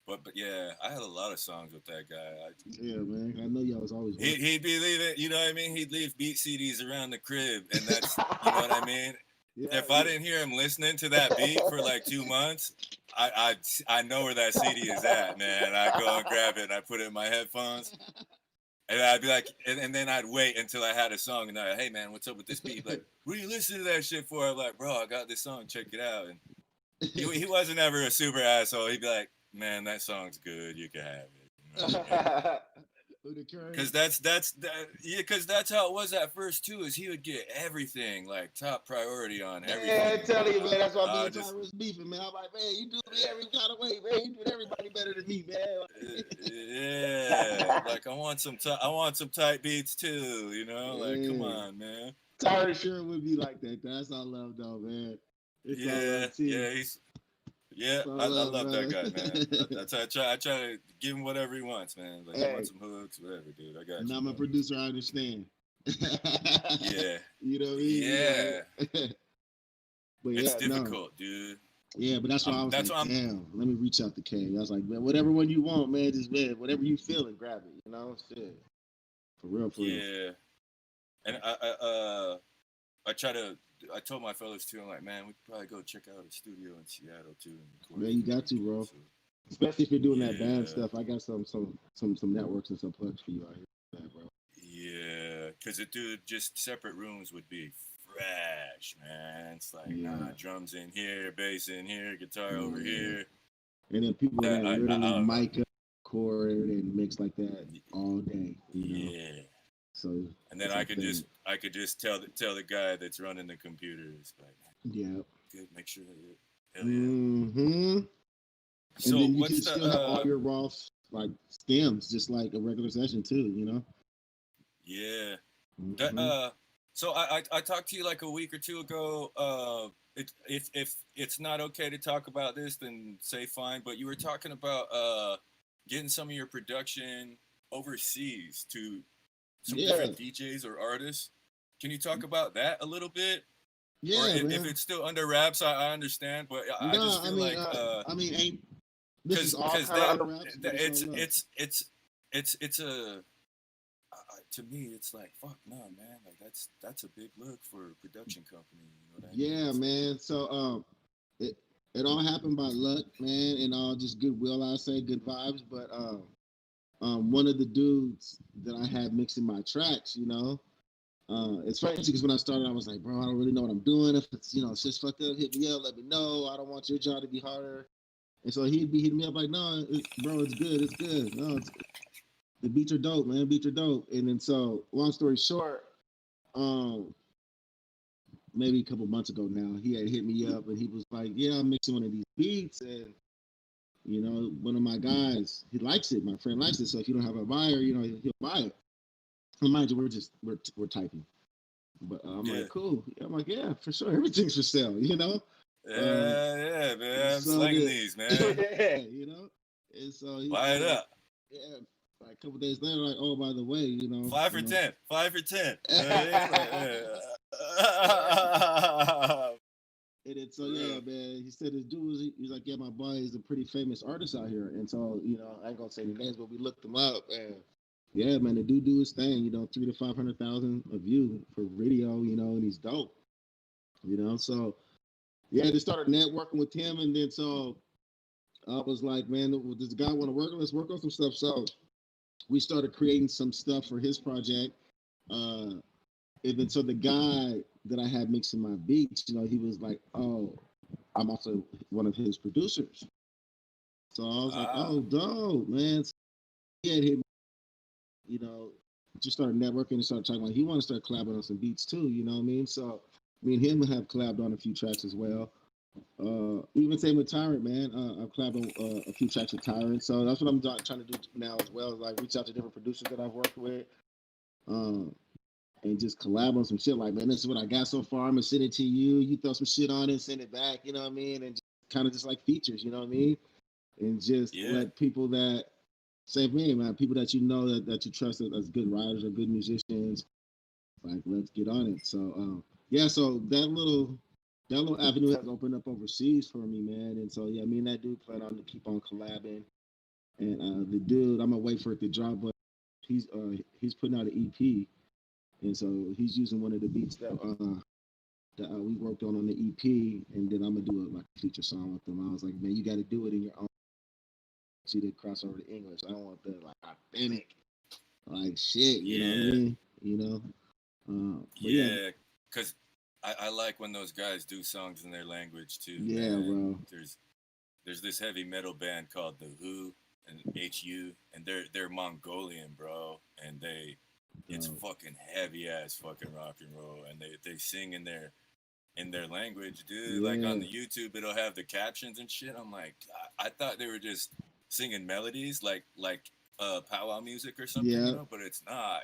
But yeah, I had a lot of songs with that guy. Yeah, man. I know y'all was always working. He'd be leaving, you know what I mean? He'd leave beat CDs around the crib, and that's, you know what I mean? Yeah, If I didn't hear him listening to that beat for like 2 months, I know where that CD is at, man. I go and grab it, and I put it in my headphones, and I'd be like, and then I'd wait until I had a song, and I'd, hey man, what's up with this beat? Like, what are you listening to that shit for? I'm like, bro, I got this song, check it out. And he wasn't ever a super asshole. He'd be like, man, that song's good, you can have it. You know what I mean? Because yeah, because that's how it was at first too. Is he would get everything like top priority on everything. Man, tell you, man, that's why me and Tyrus beefing, man. I'm like, man, you do me every kind of way, man. You do everybody better than me, man. Yeah, like I want some tight beats too. You know, like come on, man. Tyrus sure would be like that. That's all love, though, man. It's all love too. I love that guy, man. That's I try to give him whatever he wants, man. Like, I want some hooks, whatever, dude. I got you. And I'm a producer, I understand. Yeah. You know what I mean? Yeah. But it's difficult, dude. Yeah, but that's why I was like, damn, let me reach out to K. I was like, man, whatever one you want, man, just man, whatever you feel and grab it, you know? Shit. For real. Yeah. And I told my fellas too, I'm like, man, we could probably go check out a studio in Seattle too. Yeah, you got to, bro. So, especially if you're doing that band stuff. I got some networks and some plugs for you out here, bro. Yeah, because just separate rooms would be fresh, man. It's like, drums in here, bass in here, guitar over here. And then people that literally mic up, record, and mix like that all day. You know? So and then I could just tell the guy that's running the computer, like, good, make sure that you, hell yeah. Mm-hmm. So and then you can still have all your raw like stems, just like a regular session too, you know. Yeah. Mm-hmm. So I talked to you like a week or two ago. If it's not okay to talk about this, then say fine. But you were talking about getting some of your production overseas to some different DJs or artists. Can you talk about that a little bit? Yeah, or if it's still under wraps, I understand. But I just feel like because it's a. To me, it's like, fuck no, man. Like that's a big look for a production company. You know what I mean? Yeah, man. So it all happened by luck, man, and all just goodwill. I say good vibes. But one of the dudes that I had mixing my tracks, you know, it's funny because when I started, I was like, bro, I don't really know what I'm doing. If it's it's just fucked up, hit me up, let me know. I don't want your job to be harder. And so he'd be hitting me up like, no, bro, it's good. No, the beats are dope, man. Beats are dope. And then so, long story short, maybe a couple months ago now, he had hit me up and he was like, yeah, I'm mixing one of these beats. And, you know, one of my guys, he likes it. My friend likes it. So if you don't have a buyer, you know, he'll buy it. And mind you, we're typing. But I'm like, cool. I'm like, yeah, for sure. Everything's for sale, you know? Yeah, man. I'm slanging these, man. Yeah, you know? And so buy it up. Yeah. Like a couple days later, like, oh, by the way, you know, 5 for 10, 5 for 10. And then so man, he said this dude he's like, yeah, my boy is a pretty famous artist out here, and so you know, I ain't gonna say any names, but we looked him up, and yeah, man, the dude do his thing, you know, 300,000 to 500,000 a view for video, you know, and he's dope, you know, so yeah, just started networking with him, and then so I was like, man, does the guy want to work? Let's work on some stuff. So we started creating some stuff for his project. And then so the guy that I had mixing my beats, you know, he was like, oh, I'm also one of his producers. So I was like, oh, dope, man. So he had hit me, you know, just started networking and started talking. Like, he wanted to start collabing on some beats too, you know what I mean? So me and him have collabed on a few tracks as well. Even same with Tyrant, man. I've collabed on a few tracks with Tyrant. So that's what I'm trying to do now as well, is like reach out to different producers that I've worked with. And just collab on some shit like, man, this is what I got so far. I'm gonna send it to you. You throw some shit on it, send it back. You know what I mean? And just kind of just like features. You know what I mean? And just let people that same me, man. People that you know that you trust as good writers or good musicians. Like, let's get on it. So so that little avenue has opened up overseas for me, man. And so yeah, me and that dude plan on to keep on collabing. And the dude, I'm gonna wait for it to drop, but he's putting out an EP, and so he's using one of the beats that we worked on the EP, and then I'm gonna do like a feature song with them. I was like, man, you got to do it in your own. See the cross over to English. I don't want that like authentic, like shit. You know what I Yeah, mean? You know. But yeah, yeah, because I like when those guys do songs in their language too, yeah, man. bro. There's this heavy metal band called the Who and HU, and they're Mongolian, bro, and it's Bro. fucking heavy ass fucking rock and roll, and they sing in their language, dude. Like on Yeah, the YouTube, it'll have the captions and shit. I'm like, I thought they were just singing melodies, like powwow music or something, yeah. but it's not.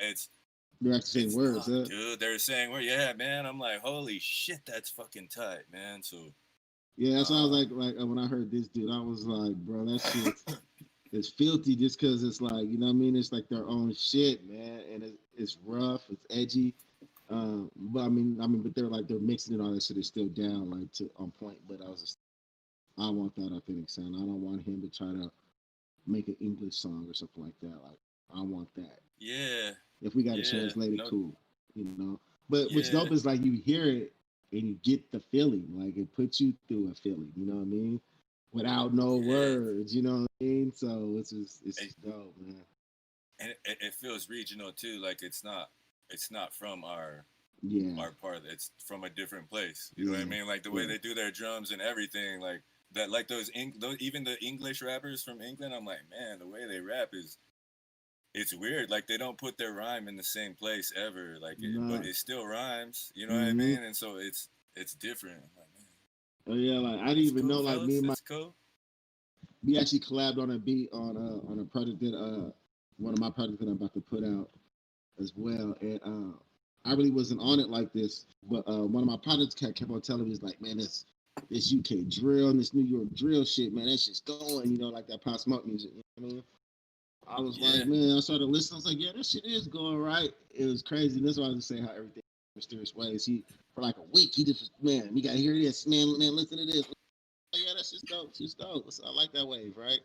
They're actually saying It's words, not, huh? dude. They're saying, "Well, yeah, man." I'm like, "Holy shit, that's fucking tight, man." So, Yeah, that's why I was um, like when I heard this dude, I was like, bro, that shit is filthy just because it's like, you know what I mean? It's like their own shit, man, and it's rough, it's edgy. But but they're mixing it all that shit is still down like to on point. But I want that authentic sound. I don't want him to try to make an English song or something like that. Like I want that. yeah, If we got to yeah, translate it, no, cool, you know. But what's yeah, dope is like you hear it and you get the feeling, like it puts you through a feeling. You know what I mean? Without no yeah. words, you know what I mean? So it's It, just dope, man. and it feels regional too. Like it's not from Yeah, our part. It's from a different place. You know what I yeah, mean? Like the way yeah. they do their drums and everything. Like that. Like those even the English rappers from England. I'm like, man, the way they rap is it's weird. Like they don't put their rhyme in the same place ever. But Nah. it still rhymes. You know what I Mm-hmm. mean? And so it's different. I'm like, man, Oh yeah, like I didn't that's even know cool, like me fellas. and my That's cool. we actually collabed on a beat on a project that one of my projects that I'm about to put out as well. And I really wasn't on it like this, but one of my projects kept on telling me, "Is like, man, this UK drill and this New York drill shit, man, that shit's going, like that Pop Smoke music." You know what I mean? I was Yeah, like, man, I started listening. I was like, yeah, this shit is going right. It was crazy. That's why I was just saying how everything mysterious ways. He for like a week, he just man, we gotta hear this, man, listen to this. Oh, yeah, that's just dope. Just dope. So I like that wave, right?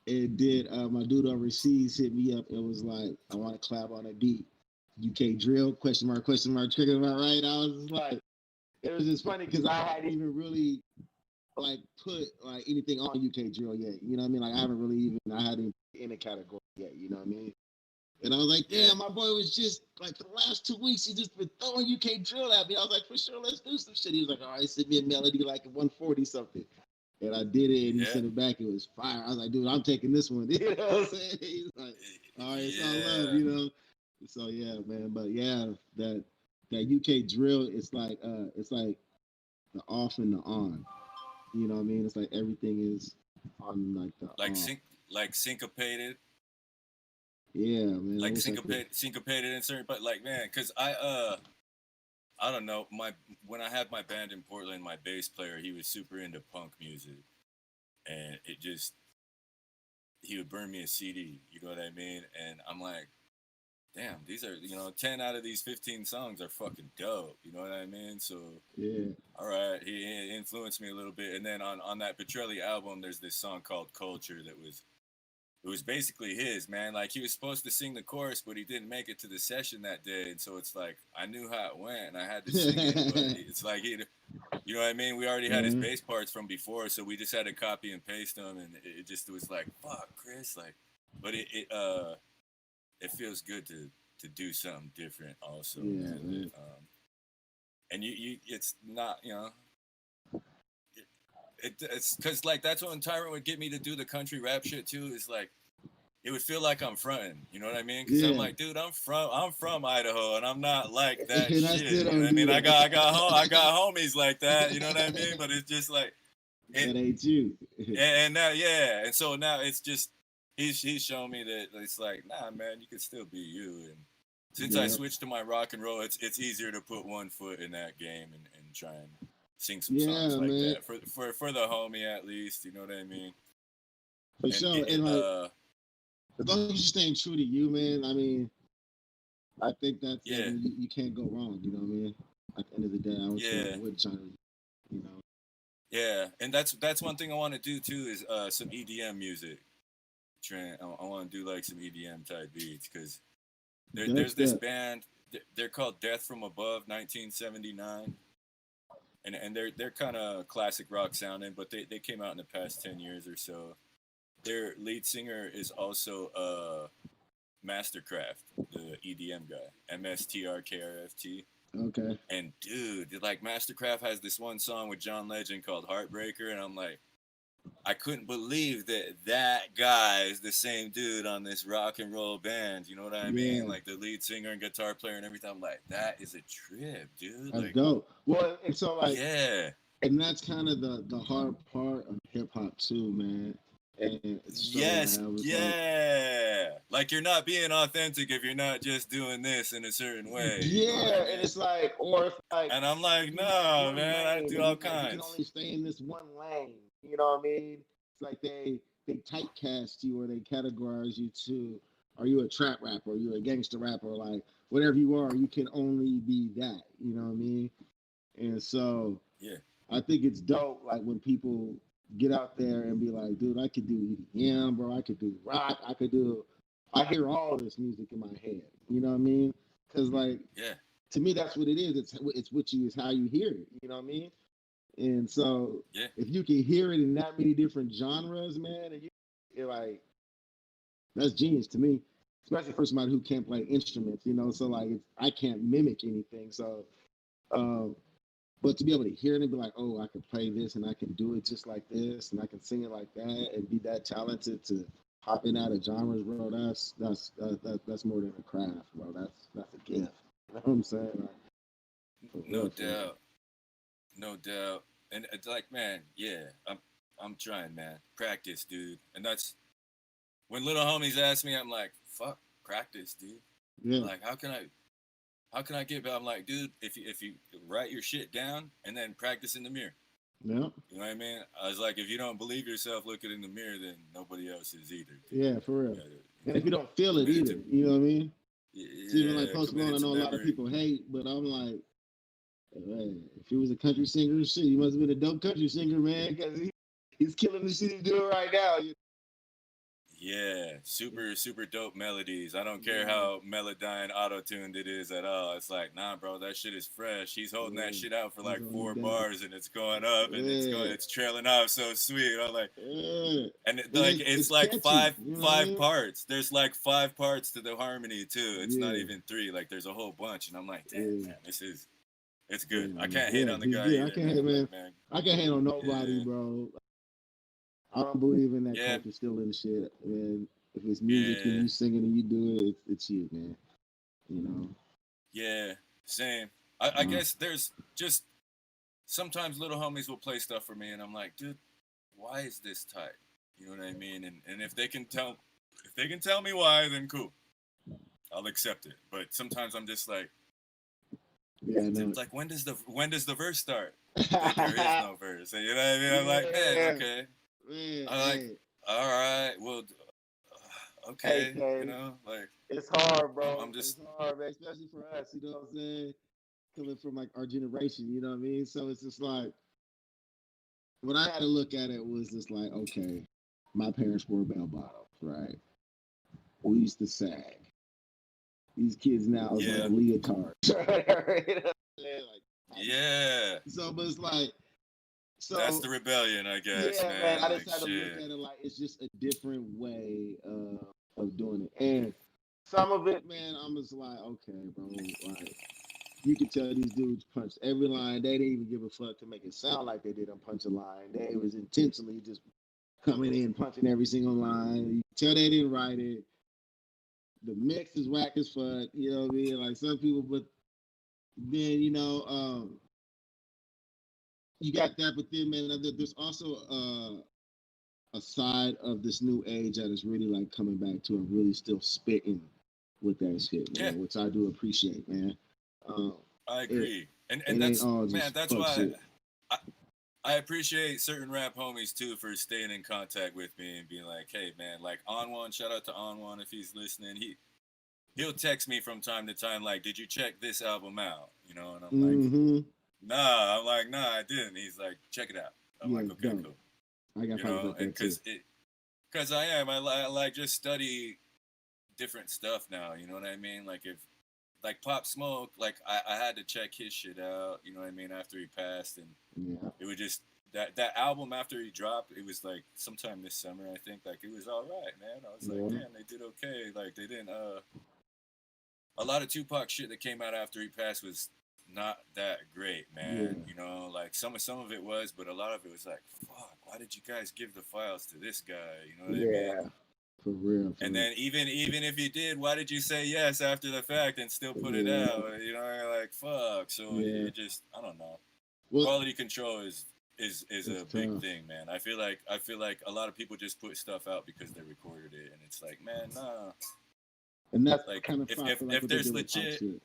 It did. My dude overseas hit me up. It was like, I want to collab on a beat. UK drill? Question mark, trigger mark, right? I was just like, it was just funny because I hadn't even really like put like anything on UK drill yet. You know what I mean? Like I haven't really even I hadn't in a category yet. You know what I mean? And I was like, yeah, damn, my boy was just like for the last 2 weeks, he just been throwing UK drill at me. I was like, for sure, let's do some shit. He was like, all right, send me a melody like a 140 something. And I did it, and he yeah, sent it back. It was fire. I was like, dude, I'm taking this one. You know what I'm saying? He's like, all right, it's all love, yeah, So yeah, man. But yeah, that UK drill, it's like the off and the on. You know what I mean? It's like everything is on like the like off. like syncopated, Yeah, man. like It's like the syncopated in certain, but like man, because I don't know. When I had my band in Portland, my bass player he was super into punk music, and it just he would burn me a CD. You know what I mean? And I'm like, damn, these are 10 out of these 15 songs are fucking dope. You know what I mean? So yeah. all right, he influenced me a little bit. And then on that Petrelli album, there's this song called Culture that was it was basically his, man. Like he was supposed to sing the chorus, but he didn't make it to the session that day, and so it's like I knew how it went, and I had to sing it. But it's like you know what I mean? We already had his uh, bass parts from before, so we just had to copy and paste them, and it just was like, fuck, Chris, like. But it feels good to do something different, also, yeah, man. man. And you it's not it's because like that's when Tyrant would get me to do the country rap shit too. Is like it would feel like I'm fronting. You know what I mean? Because I'm Yeah. like, dude, I'm from Idaho, and I'm not like that And I shit. still You know don't what I do mean? that. I got homies like that. You know what I mean? But it's just like it, That ain't you. and now yeah, and so now it's just he's shown me that it's like, nah, man, you can still be you. And since I Yeah. switched to my rock and roll, it's easier to put one foot in that game and try and sing some songs Yeah, like man. that for the homie at least. You know what I mean? For And sure. And like as long as you're staying true to you, man, I think yeah, you can't go wrong, you know what I mean? At the end of the day, I would say yeah. I would try to, you know. Yeah, and that's one thing I want to do too is some EDM music. Trent. I want to do like some EDM type beats because there's this band. They're called Death from Above, 1979, and they're kind of classic rock sounding, but they came out in the past 10 years or so. Their lead singer is also Mastercraft, the EDM guy, MSTRKRFT. Okay. And dude, like Mastercraft has this one song with John Legend called Heartbreaker, and I'm like, I couldn't believe that guy is the same dude on this rock and roll band. You know what I mean? Like the lead singer and guitar player and everything. I'm like, that is a trip, dude. That's like, dope. Well, and so like, yeah, and that's kind of the hard part of hip hop too, man. And yes, yeah. Like you're not being authentic if you're not just doing this in a certain way. Yeah, you know what I mean? And it's like, or it's like, and I'm like, no, man, I do all kinds. You can only stay in this one lane. You know what I mean? It's like they typecast you or they categorize you to, are you a trap rapper? Are you a gangster rapper? Like whatever you are, you can only be that. You know what I mean? And so, yeah, I think it's dope. Like when people get out there and be like, dude, I could do EDM, bro. I could do rock. I hear all this music in my head. You know what I mean? Because like, yeah, to me, that's what it is. It's what you is how you hear it. You know what I mean? And so, yeah, if you can hear it in that many different genres, man, and you're like, that's genius to me. Especially for somebody who can't play instruments. You know, so like, I can't mimic anything. So, but to be able to hear it and be like, oh, I can play this and I can do it just like this and I can sing it like that and be that talented to hop in out of genres, bro. That's more than a craft, bro. That's a gift. You know what I'm saying? Like, no doubt, no doubt. And it's like, man, yeah, I'm trying, man. Practice, dude. And that's when little homies ask me, I'm like, fuck, practice, dude. Yeah. Like, how can I get better? I'm like, dude, if you write your shit down and then practice in the mirror. Yeah. You know what I mean? I was like, if you don't believe yourself, look it in the mirror, then nobody else is either. Dude. Yeah, for real. And if you don't feel it either, you know what I mean? Yeah, it's even like Post Malone, I know a lot of people hate, but I'm like, hey, if he was a country singer, shit, he must have been a dope country singer, man, because he's killing the shit he's doing right now. Yeah, super dope melodies. I don't care how melodyne auto-tuned it is at all. It's like, nah, bro, that shit is fresh. He's holding that shit out for like 4 bars and it's going up and it's trailing off so sweet. I'm like, and it's like catchy, five parts. There's like 5 parts to the harmony too. It's not even 3. Like there's a whole bunch, and I'm like, damn, man, it's good. I can't hate on the guy either. I can't hate, man. I can't hate on nobody, bro. I don't believe in that culture still in the shit, man. If it's music and you singing and you do it, it's you, man. You know? Yeah, same. I guess there's just sometimes little homies will play stuff for me, and I'm like, dude, why is this tight? You know what I mean? And if they can tell me why, then cool, I'll accept it. But sometimes I'm just like, like when does the verse start? Like, there is no verse. You know what I mean? I'm like, man, okay. I'm like, all right, well, okay, hey, you know, like it's hard, bro. It's hard, man, especially for us. You know what I'm saying? Coming from like our generation, you know what I mean? So it's just like, what I had to look at it was just like, okay, my parents wore bell bottoms, right? We used to sag. These kids now is like leotards. Yeah. So, but it's like. So that's the rebellion, I guess, man. I just had to look at it like it's just a different way of doing it. And some of it, man, I'm just like, okay, bro. Like, you can tell these dudes punched every line. They didn't even give a fuck to make it sound like they didn't punch a line. They was intentionally just coming in, punching every single line. You can tell they didn't write it. The mix is whack as fuck. You know what I mean? Like some people, but then, you know, you got that, but then, man, there's also a side of this new age that is really like coming back to and really still spitting with that shit, man, which I do appreciate, man. I agree, and that's man, that's why I appreciate certain rap homies too for staying in contact with me and being like, hey, man, like On One, shout out to On One if he's listening. He'll text me from time to time like, did you check this album out? You know, and I'm like. Nah, I'm like, nah, I didn't. He's like, check it out. I'm like, okay, cool. I got because Because I am. I like just study different stuff now. You know what I mean? Like if like Pop Smoke, like I had to check his shit out. You know what I mean? After he passed, and Yeah. it would just that album after he dropped, it was like sometime this summer, I think. Like it was all right, man. I was like, Yeah. damn, they did okay. Like they didn't. A lot of Tupac shit that came out after he passed was not that great, man. Yeah. You know, like some of it was, but a lot of it was like, fuck, why did you guys give the files to this guy? You know what I mean? Yeah. For real. And then even if you did, why did you say yes after the fact and still put it Yeah. out? You know, like fuck. So Yeah. it just, I don't know. Well, Quality control is a it's big tough. thing, man. I feel like a lot of people just put stuff out because they recorded it, and it's like, man, nah. And that's Like kind of if I if, feel like if what they there's did with Pop legit, shit.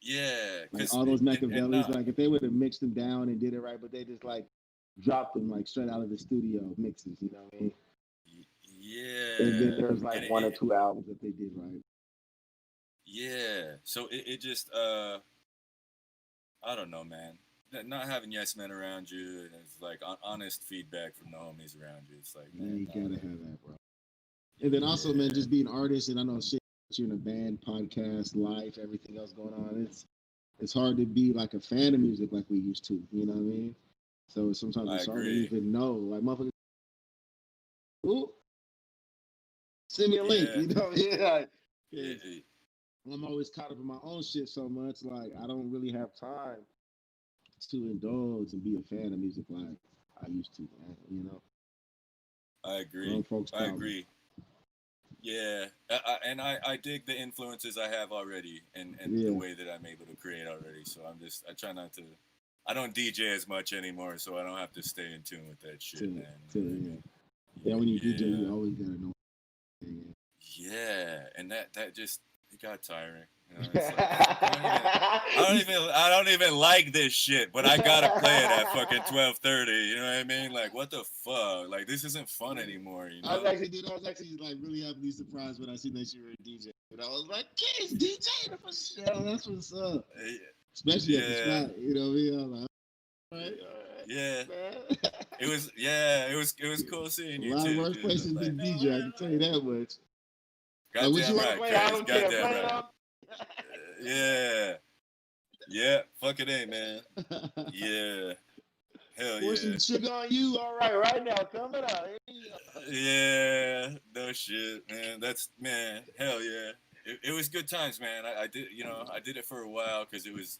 yeah, Like because all those and Machiavellis, not like if they would have mixed them down and did it right, but they just like dropped them like straight out of the studio mixes, you know what I mean? And then yeah, there's and like one or two albums that they did right. yeah. So it just I don't know, man. Not having yes men around you, and it's like honest feedback from the homies around you. It's like, Yeah, man, you nah, gotta like, have that, bro. And then also, man, yeah, just being an artist, and I know shit, you're in a band, podcast, life, everything else going on. It's hard to be like a fan of music like we used to. You know what I mean? So sometimes I it's hard to agree. even know. Like motherfuckers, ooh, send me a link. Yeah, You know? Yeah. yeah, 'Cause I'm always caught up in my own shit so much. Like I don't really have time to indulge and be a fan of music like I used to. Man, you know, I agree. grown folks I problem. agree. Yeah, and I dig the influences I have already, and the Yeah, way that I'm able to create already. So I try not to. I don't DJ as much anymore, so I don't have to stay in tune with that shit, to man. to You know what I yeah. mean? Yeah, when you DJ, Yeah, you always gotta know. yeah, and that just it got tiring. You know, it's like fuck. Yeah. I don't even like this shit, but I gotta play it at fucking 12:30. You know what I mean? Like what the fuck? Like this isn't fun anymore. You know? I was actually like really happily surprised when I seen that you were a DJ. And I was like, "Kids, DJ for sure. That's what's up." Especially at the Yeah, spot, you know what I mean? I'm like, all right, yeah. man. It was cool seeing A you lot of too, worse dude. places It's like, than man, DJ. I can tell you that much. Like, what you goddamn want to right, play? I cuz. don't care. Goddamn Play it right. on. Yeah. Yeah. Fuck it ain't, man. Yeah. Hell Pour some yeah. sugar on you. All right now. Coming out. Yeah. No shit, man. That's, man. Hell yeah. It was good times, man. I did, I did it for a while because it was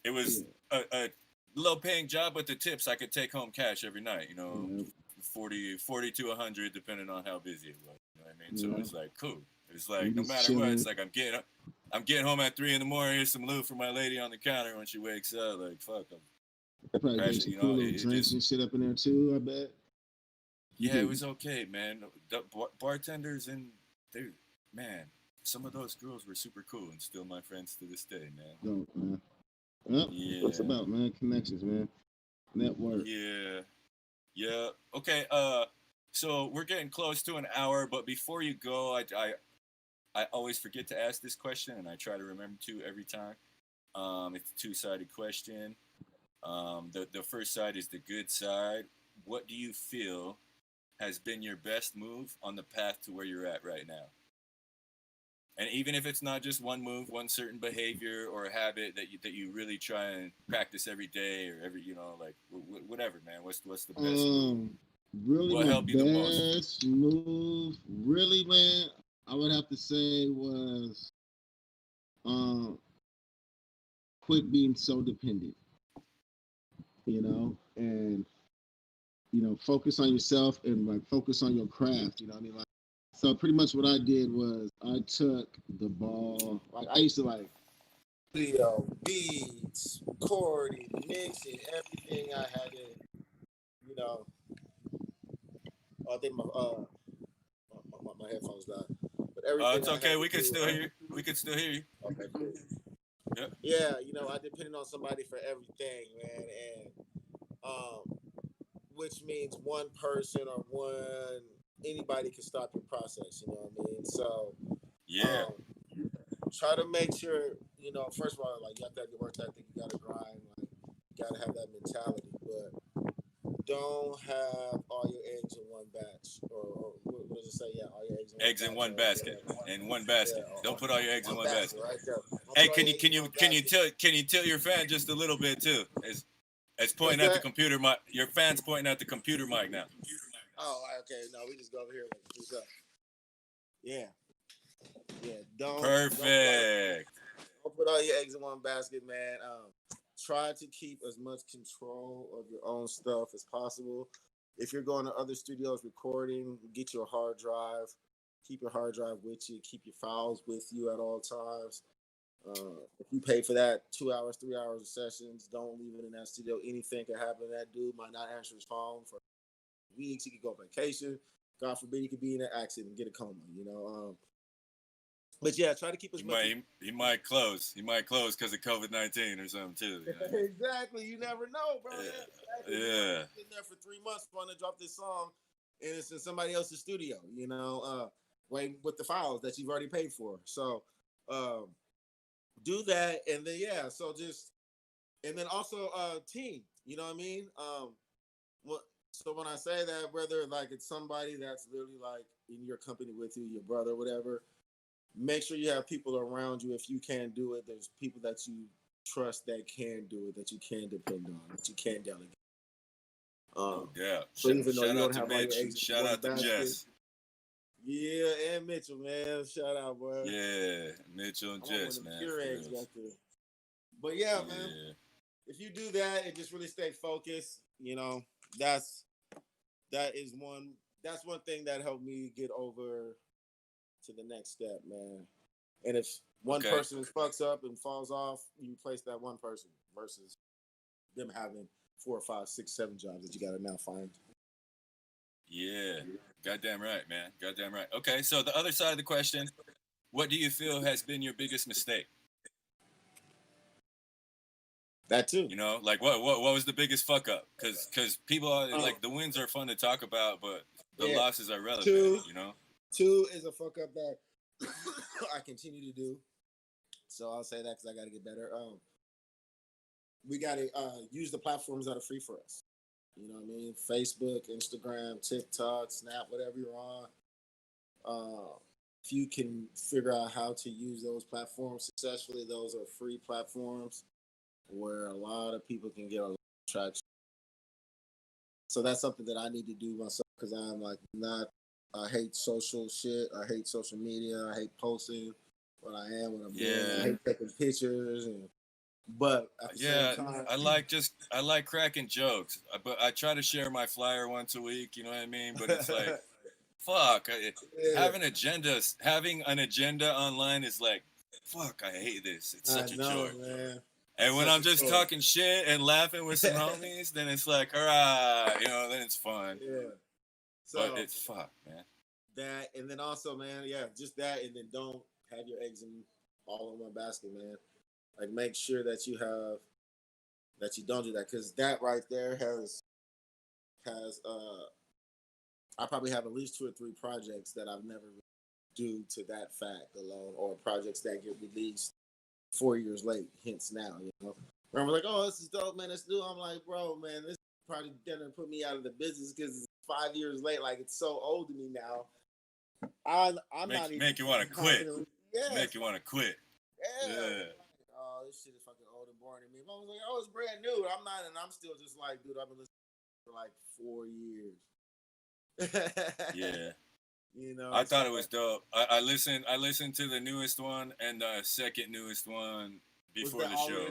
Yeah. a low paying job, but the tips I could take home cash every night, Yeah. 40 to 100, depending on how busy it was. You know what I mean? So Yeah. it's like, cool. It's You like, no just matter what, chilling. it's like I'm getting home at 3 a.m. Here's some loot for my lady on the counter when she wakes up. Like, fuck, I'm They probably gave crashing. some cool little It drinks just, and shit up in there too. I bet. You yeah, it get was okay, man. The bartenders and they, man, some of those girls were super cool and still my friends to this day, man. dope, man. Well, what's Yeah, about, man? Connections, man. Network. yeah, yeah. Okay, so we're getting close to an hour, but before you go, I always forget to ask this question, and I try to remember to every time. It's a two-sided question. The first side is the good side. What do you feel has been your best move on the path to where you're at right now? And even if it's not just one move, one certain behavior or a habit that you really try and practice every day or every like whatever, man. What's the best move? Really, What my helped you the most? best move, really, man, I would have to say was um, quit being so dependent, and focus on yourself and like focus on your craft. You know what I mean? Like, so pretty much what I did was I took the ball. Like I used to like studio beats, recording, mixing, everything I had in. You know, I think my headphones died, but everything It's I had okay. to We can do. still hear you. We can still hear you. Okay, cool. Yeah. Yeah, I depended on somebody for everything, man, and which means one person or anybody can stop your process. You know what I mean? So Yeah. um, try to make sure first of all, like you have to have your work ethic, you got to grind, like you got to have that mentality, but don't have all your eggs in one batch, or what does it say? Yeah, all your Eggs in one basket. In one basket. Yeah, Don't put all your eggs in one basket. right there. Hey, can you tell your fan just a little bit too? It's pointing at the computer mic. Your fan's pointing at the computer mic now. Oh, okay. No, we just go over here. Yeah. Don't Perfect. Don't put all your eggs in one basket, man. Try to keep as much control of your own stuff as possible. If you're going to other studios recording, get your hard drive. Keep your hard drive with you. Keep your files with you at all times. If you pay for that 2 hours, 3 hours of sessions, don't leave it in that studio. Anything can happen. That dude might not answer his phone for weeks. He could go on vacation. God forbid, he could be in an accident and get a coma. But yeah, try to keep as much. He might close. He might close because of COVID-19 or something too. You know? Exactly. You never know, bro. Yeah. Exactly. Yeah. Been there for 3 months trying to drop this song, and it's in somebody else's studio. With the files that you've already paid for. So, do that, and then and then also team. You know what I mean? So when I say that, whether like it's somebody that's literally like in your company with you, your brother, whatever. Make sure you have people around you. If you can't do it, there's people that you trust that can do it, that you can depend on, that you can delegate. Yeah. So even though you don't have Mitch. Shout out to Jess. Yeah, and Mitchell, man. Shout out, bro. Yeah, Mitchell and Jess, man. Pure eggs right there. But yeah, man. If you do that and just really stay focused, that's one thing that helped me get over to the next step, man. And if one person fucks up and falls off, you replace that one person versus them having 4, 5, 6, 7 jobs that you got to now find. Yeah, goddamn right, man. Goddamn right. Okay, so the other side of the question: what do you feel has been your biggest mistake? That too. Like what was the biggest fuck up? Because people are like the wins are fun to talk about, but the losses are relevant. 2 is a fuck up that I continue to do. So I'll say that because I got to get better. We got to use the platforms that are free for us. You know what I mean? Facebook, Instagram, TikTok, Snap, whatever you're on. If you can figure out how to use those platforms successfully, those are free platforms where a lot of people can get a lot of traction. So that's something that I need to do myself because I'm like I hate social shit. I hate social media. I hate posting what I am, what I'm doing. I hate taking pictures but at the same time, I like cracking jokes. But I try to share my flyer once a week. You know what I mean? But it's like, fuck. Having an agenda online is like, fuck. I hate this. It's such a chore. Man. And when I'm just talking shit and laughing with some homies, then it's like, all right, then it's fun. Yeah. So, but it's fuck, man. That, and then also, man, just that, and then don't have your eggs all in one basket, man. Like, make sure that you don't do that, because that right there has I probably have at least 2 or 3 projects that I've never due to that fact alone, or projects that get released 4 years late, hence now, Where I'm like, oh, this is dope, man, let's do it. I'm like, bro, man, this project didn't put me out of the business because it's 5 years late. Like, it's so old to me now. I'm not even make you want to quit. Yeah, make you want to quit. Yeah. Oh, this shit is fucking old and boring to me. But I was like, oh, it's brand new. I'm not, and I'm still just like, dude, I've been listening for like 4 years. Yeah. I thought it was dope. I listened to the newest one and the second newest one before the show.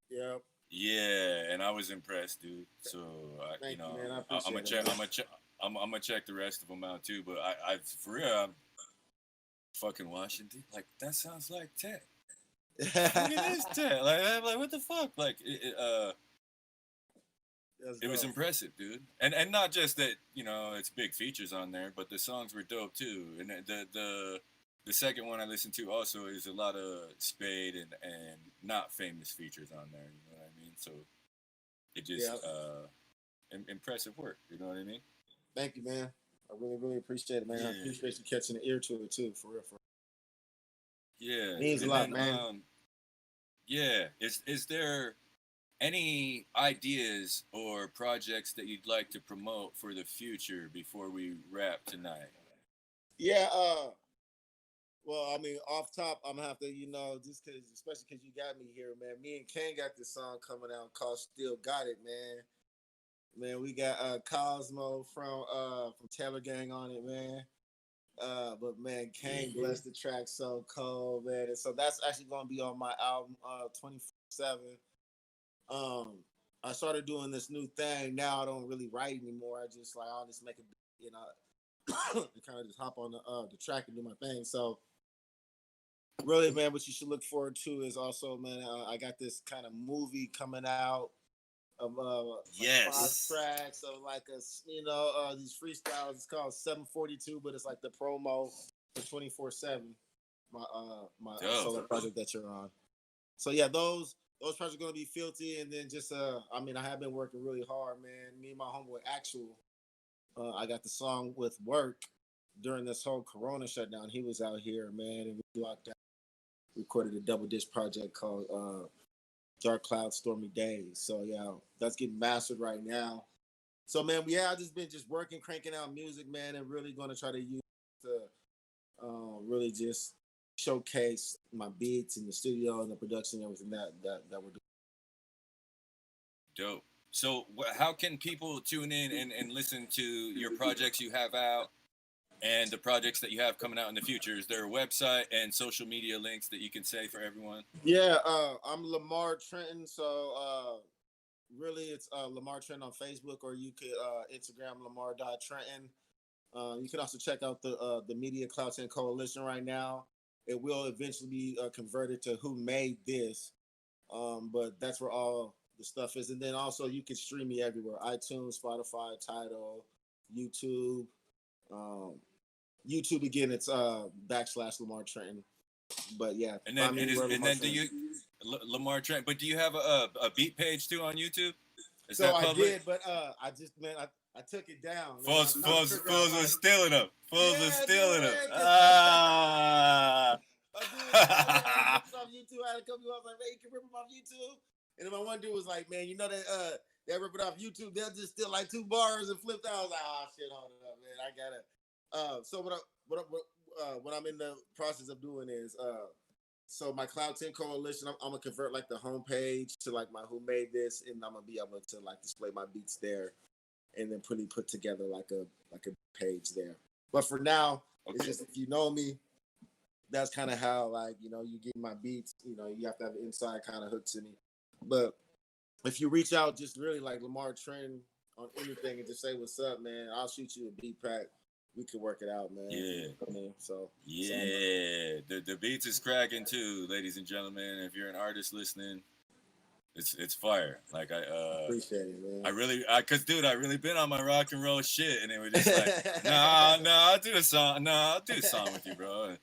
Yeah. Yeah, and I was impressed, dude. So Thank you, man. I'm gonna check the rest of them out too. But I for real, I'm fucking Washington. Like that sounds like tech. Look at this tech. Like what the fuck? Like it was impressive, dude. And not just that, it's big features on there, but the songs were dope too. And the second one I listened to also is a lot of Spade and not famous features on there. You know what I mean? So it just impressive work. You know what I mean? Thank you, man. I really, really appreciate it, man. I appreciate you catching the ear to it too, for real. Yeah, it means a lot, man. Yeah, is there any ideas or projects that you'd like to promote for the future before we wrap tonight? Yeah. Well, I mean, off top, I'm gonna have to, just cause, especially cause you got me here, man. Me and Kane got this song coming out called "Still Got It," man. Man, we got Cosmo from Taylor Gang on it, man. But man, Kane blessed the track so cold, man. And so that's actually gonna be on my album 24/7. Um, I started doing this new thing. Now I don't really write anymore. I'll just make a, and kind of just hop on the track and do my thing. So really, man, what you should look forward to is also, man, I got this kind of movie coming out of like 5 tracks of like these freestyles. It's called 742, but it's like the promo for 24/7. My solo project that you're on. So yeah, those projects are gonna be filthy, and then just I have been working really hard, man. Me and my homeboy Actual, I got the song with work during this whole Corona shutdown. He was out here, man, and we locked out. Recorded a double disc project called Dark Cloud Stormy Days. So yeah, that's getting mastered right now. So man, I just been working, cranking out music, man, and really gonna try to use to really just showcase my beats in the studio and the production and everything that we're doing. Dope. So how can people tune in and listen to your projects you have out and the projects that you have coming out in the future? Is there a website and social media links that you can say for everyone? Yeah, I'm LaMar Trenton. So really, it's LaMar Trenton on Facebook, or you could Instagram lamar.trenton. You can also check out the Media Clout 10 Coalition right now. It will eventually be converted to Who Made This, but that's where all the stuff is. And then also you can stream me everywhere: iTunes, Spotify, Tidal, YouTube. YouTube again, it's /LaMar Trenton. But yeah, and then do you LaMar Trenton? But do you have a beat page too on YouTube? Is so I did, but I just I took it down. Fools was stealing them. Fools was stealing them. Ah. I ripped off YouTube. I had a couple people. I was like, man, you can rip them off YouTube. And then my one dude was like, man, you know that they rip it off YouTube. They'll just steal like 2 bars and flip that. I was like, oh shit, hold it up, man. I gotta. So what I'm in the process of doing is so my Cloud 10 Coalition, I'm gonna convert like the homepage to like my Who Made This, and I'm gonna be able to like display my beats there, and then put together like a page there. But for now, it's just, if you know me, that's kind of how, like, you get my beats. You have to have an inside kind of hook to me. But if you reach out, just really like LaMar Trenton on anything and just say what's up, man, I'll shoot you a beat pack. We could work it out, man. Yeah. So the beats is cracking too, ladies and gentlemen. If you're an artist listening, it's fire. Like I appreciate it, man. I really, cause dude, I really been on my rock and roll shit, and it was just like, I'll do a song. No, I'll do a song with you, bro.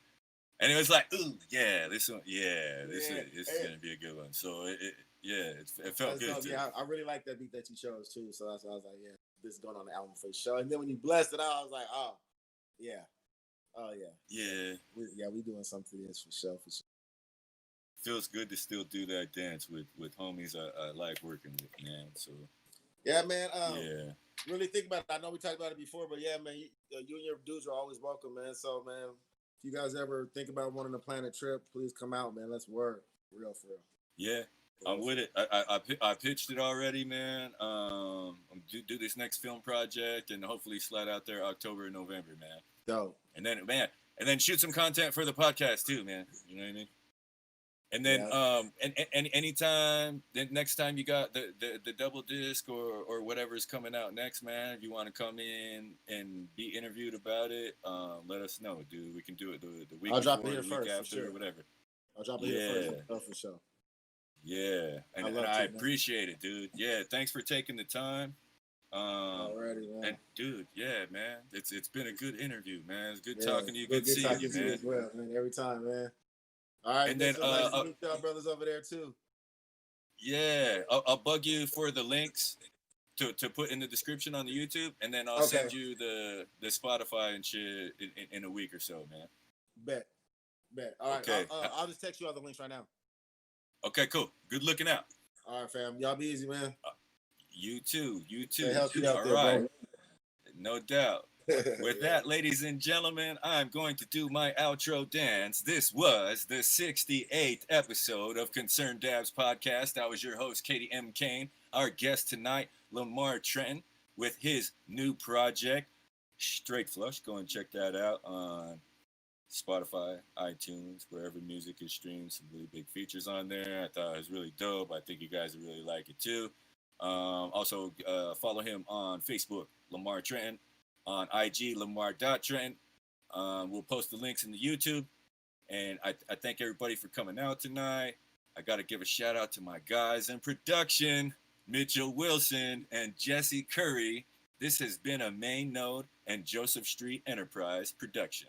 And it was like, ooh, yeah, this one, this is gonna be a good one. So it felt good. Yeah, I really like that beat that you chose too. So that's why I was like, yeah, this is going on the album for sure. And then when you blessed it out, I was like, oh yeah, we doing something this for sure. Feels good to still do that dance with homies I like working with, man. So yeah, man. Really think about it. I know we talked about it before, but yeah, man, you and your dudes are always welcome, man. So man, if you guys ever think about wanting to plan a trip, please come out, man. Let's work, for real. Yeah, I'm with it. I pitched it already, man. Do this next film project and hopefully slide out there October and November, man. Dope. And then shoot some content for the podcast too, man. You know what I mean? And then and anytime, then next time you got the double disc or whatever is coming out next, man, if you want to come in and be interviewed about it, let us know, dude. We can do it the week I'll before, drop it here the first, week after, sure. or whatever. I'll drop it here first, for sure. Yeah, and I appreciate it, dude. Yeah, thanks for taking the time. Alrighty, man. And dude, yeah, man, it's been a good interview, man. It's good talking to you. Good seeing you, man. As well, man. Every time, man. All right, and then meet y'all brothers over there too. Yeah, I'll bug you for the links to put in the description on the YouTube, and then I'll send you the Spotify and shit in a week or so, man. Bet. All right, okay. I'll just text you all the links right now. Okay, cool. Good looking out. All right, fam. Y'all be easy, man. You too. You too. Stay healthy out All there, right. bro. No doubt. With Yeah. that, ladies and gentlemen, I'm going to do my outro dance. This was the 68th episode of Concerned Dabs Podcast. I was your host, Katie M. Kane. Our guest tonight, LaMar Trenton, with his new project, Straight Flush. Go and check that out on Spotify, iTunes, wherever music is streamed. Some really big features on there. I thought it was really dope. I think you guys would really like it too. Also, follow him on Facebook, LaMar Trenton. On IG, Lamar.Trenton. We'll post the links in the YouTube. And I thank everybody for coming out tonight. I got to give a shout out to my guys in production, Mitchell Wilson and Jesse Curry. This has been a Main Node and Joseph Street Enterprise production.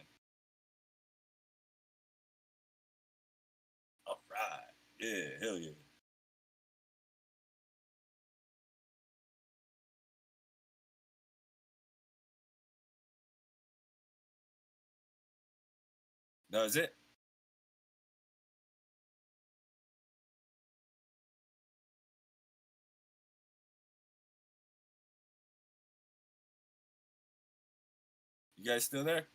All right. Yeah, hell yeah. That was it. You guys still there?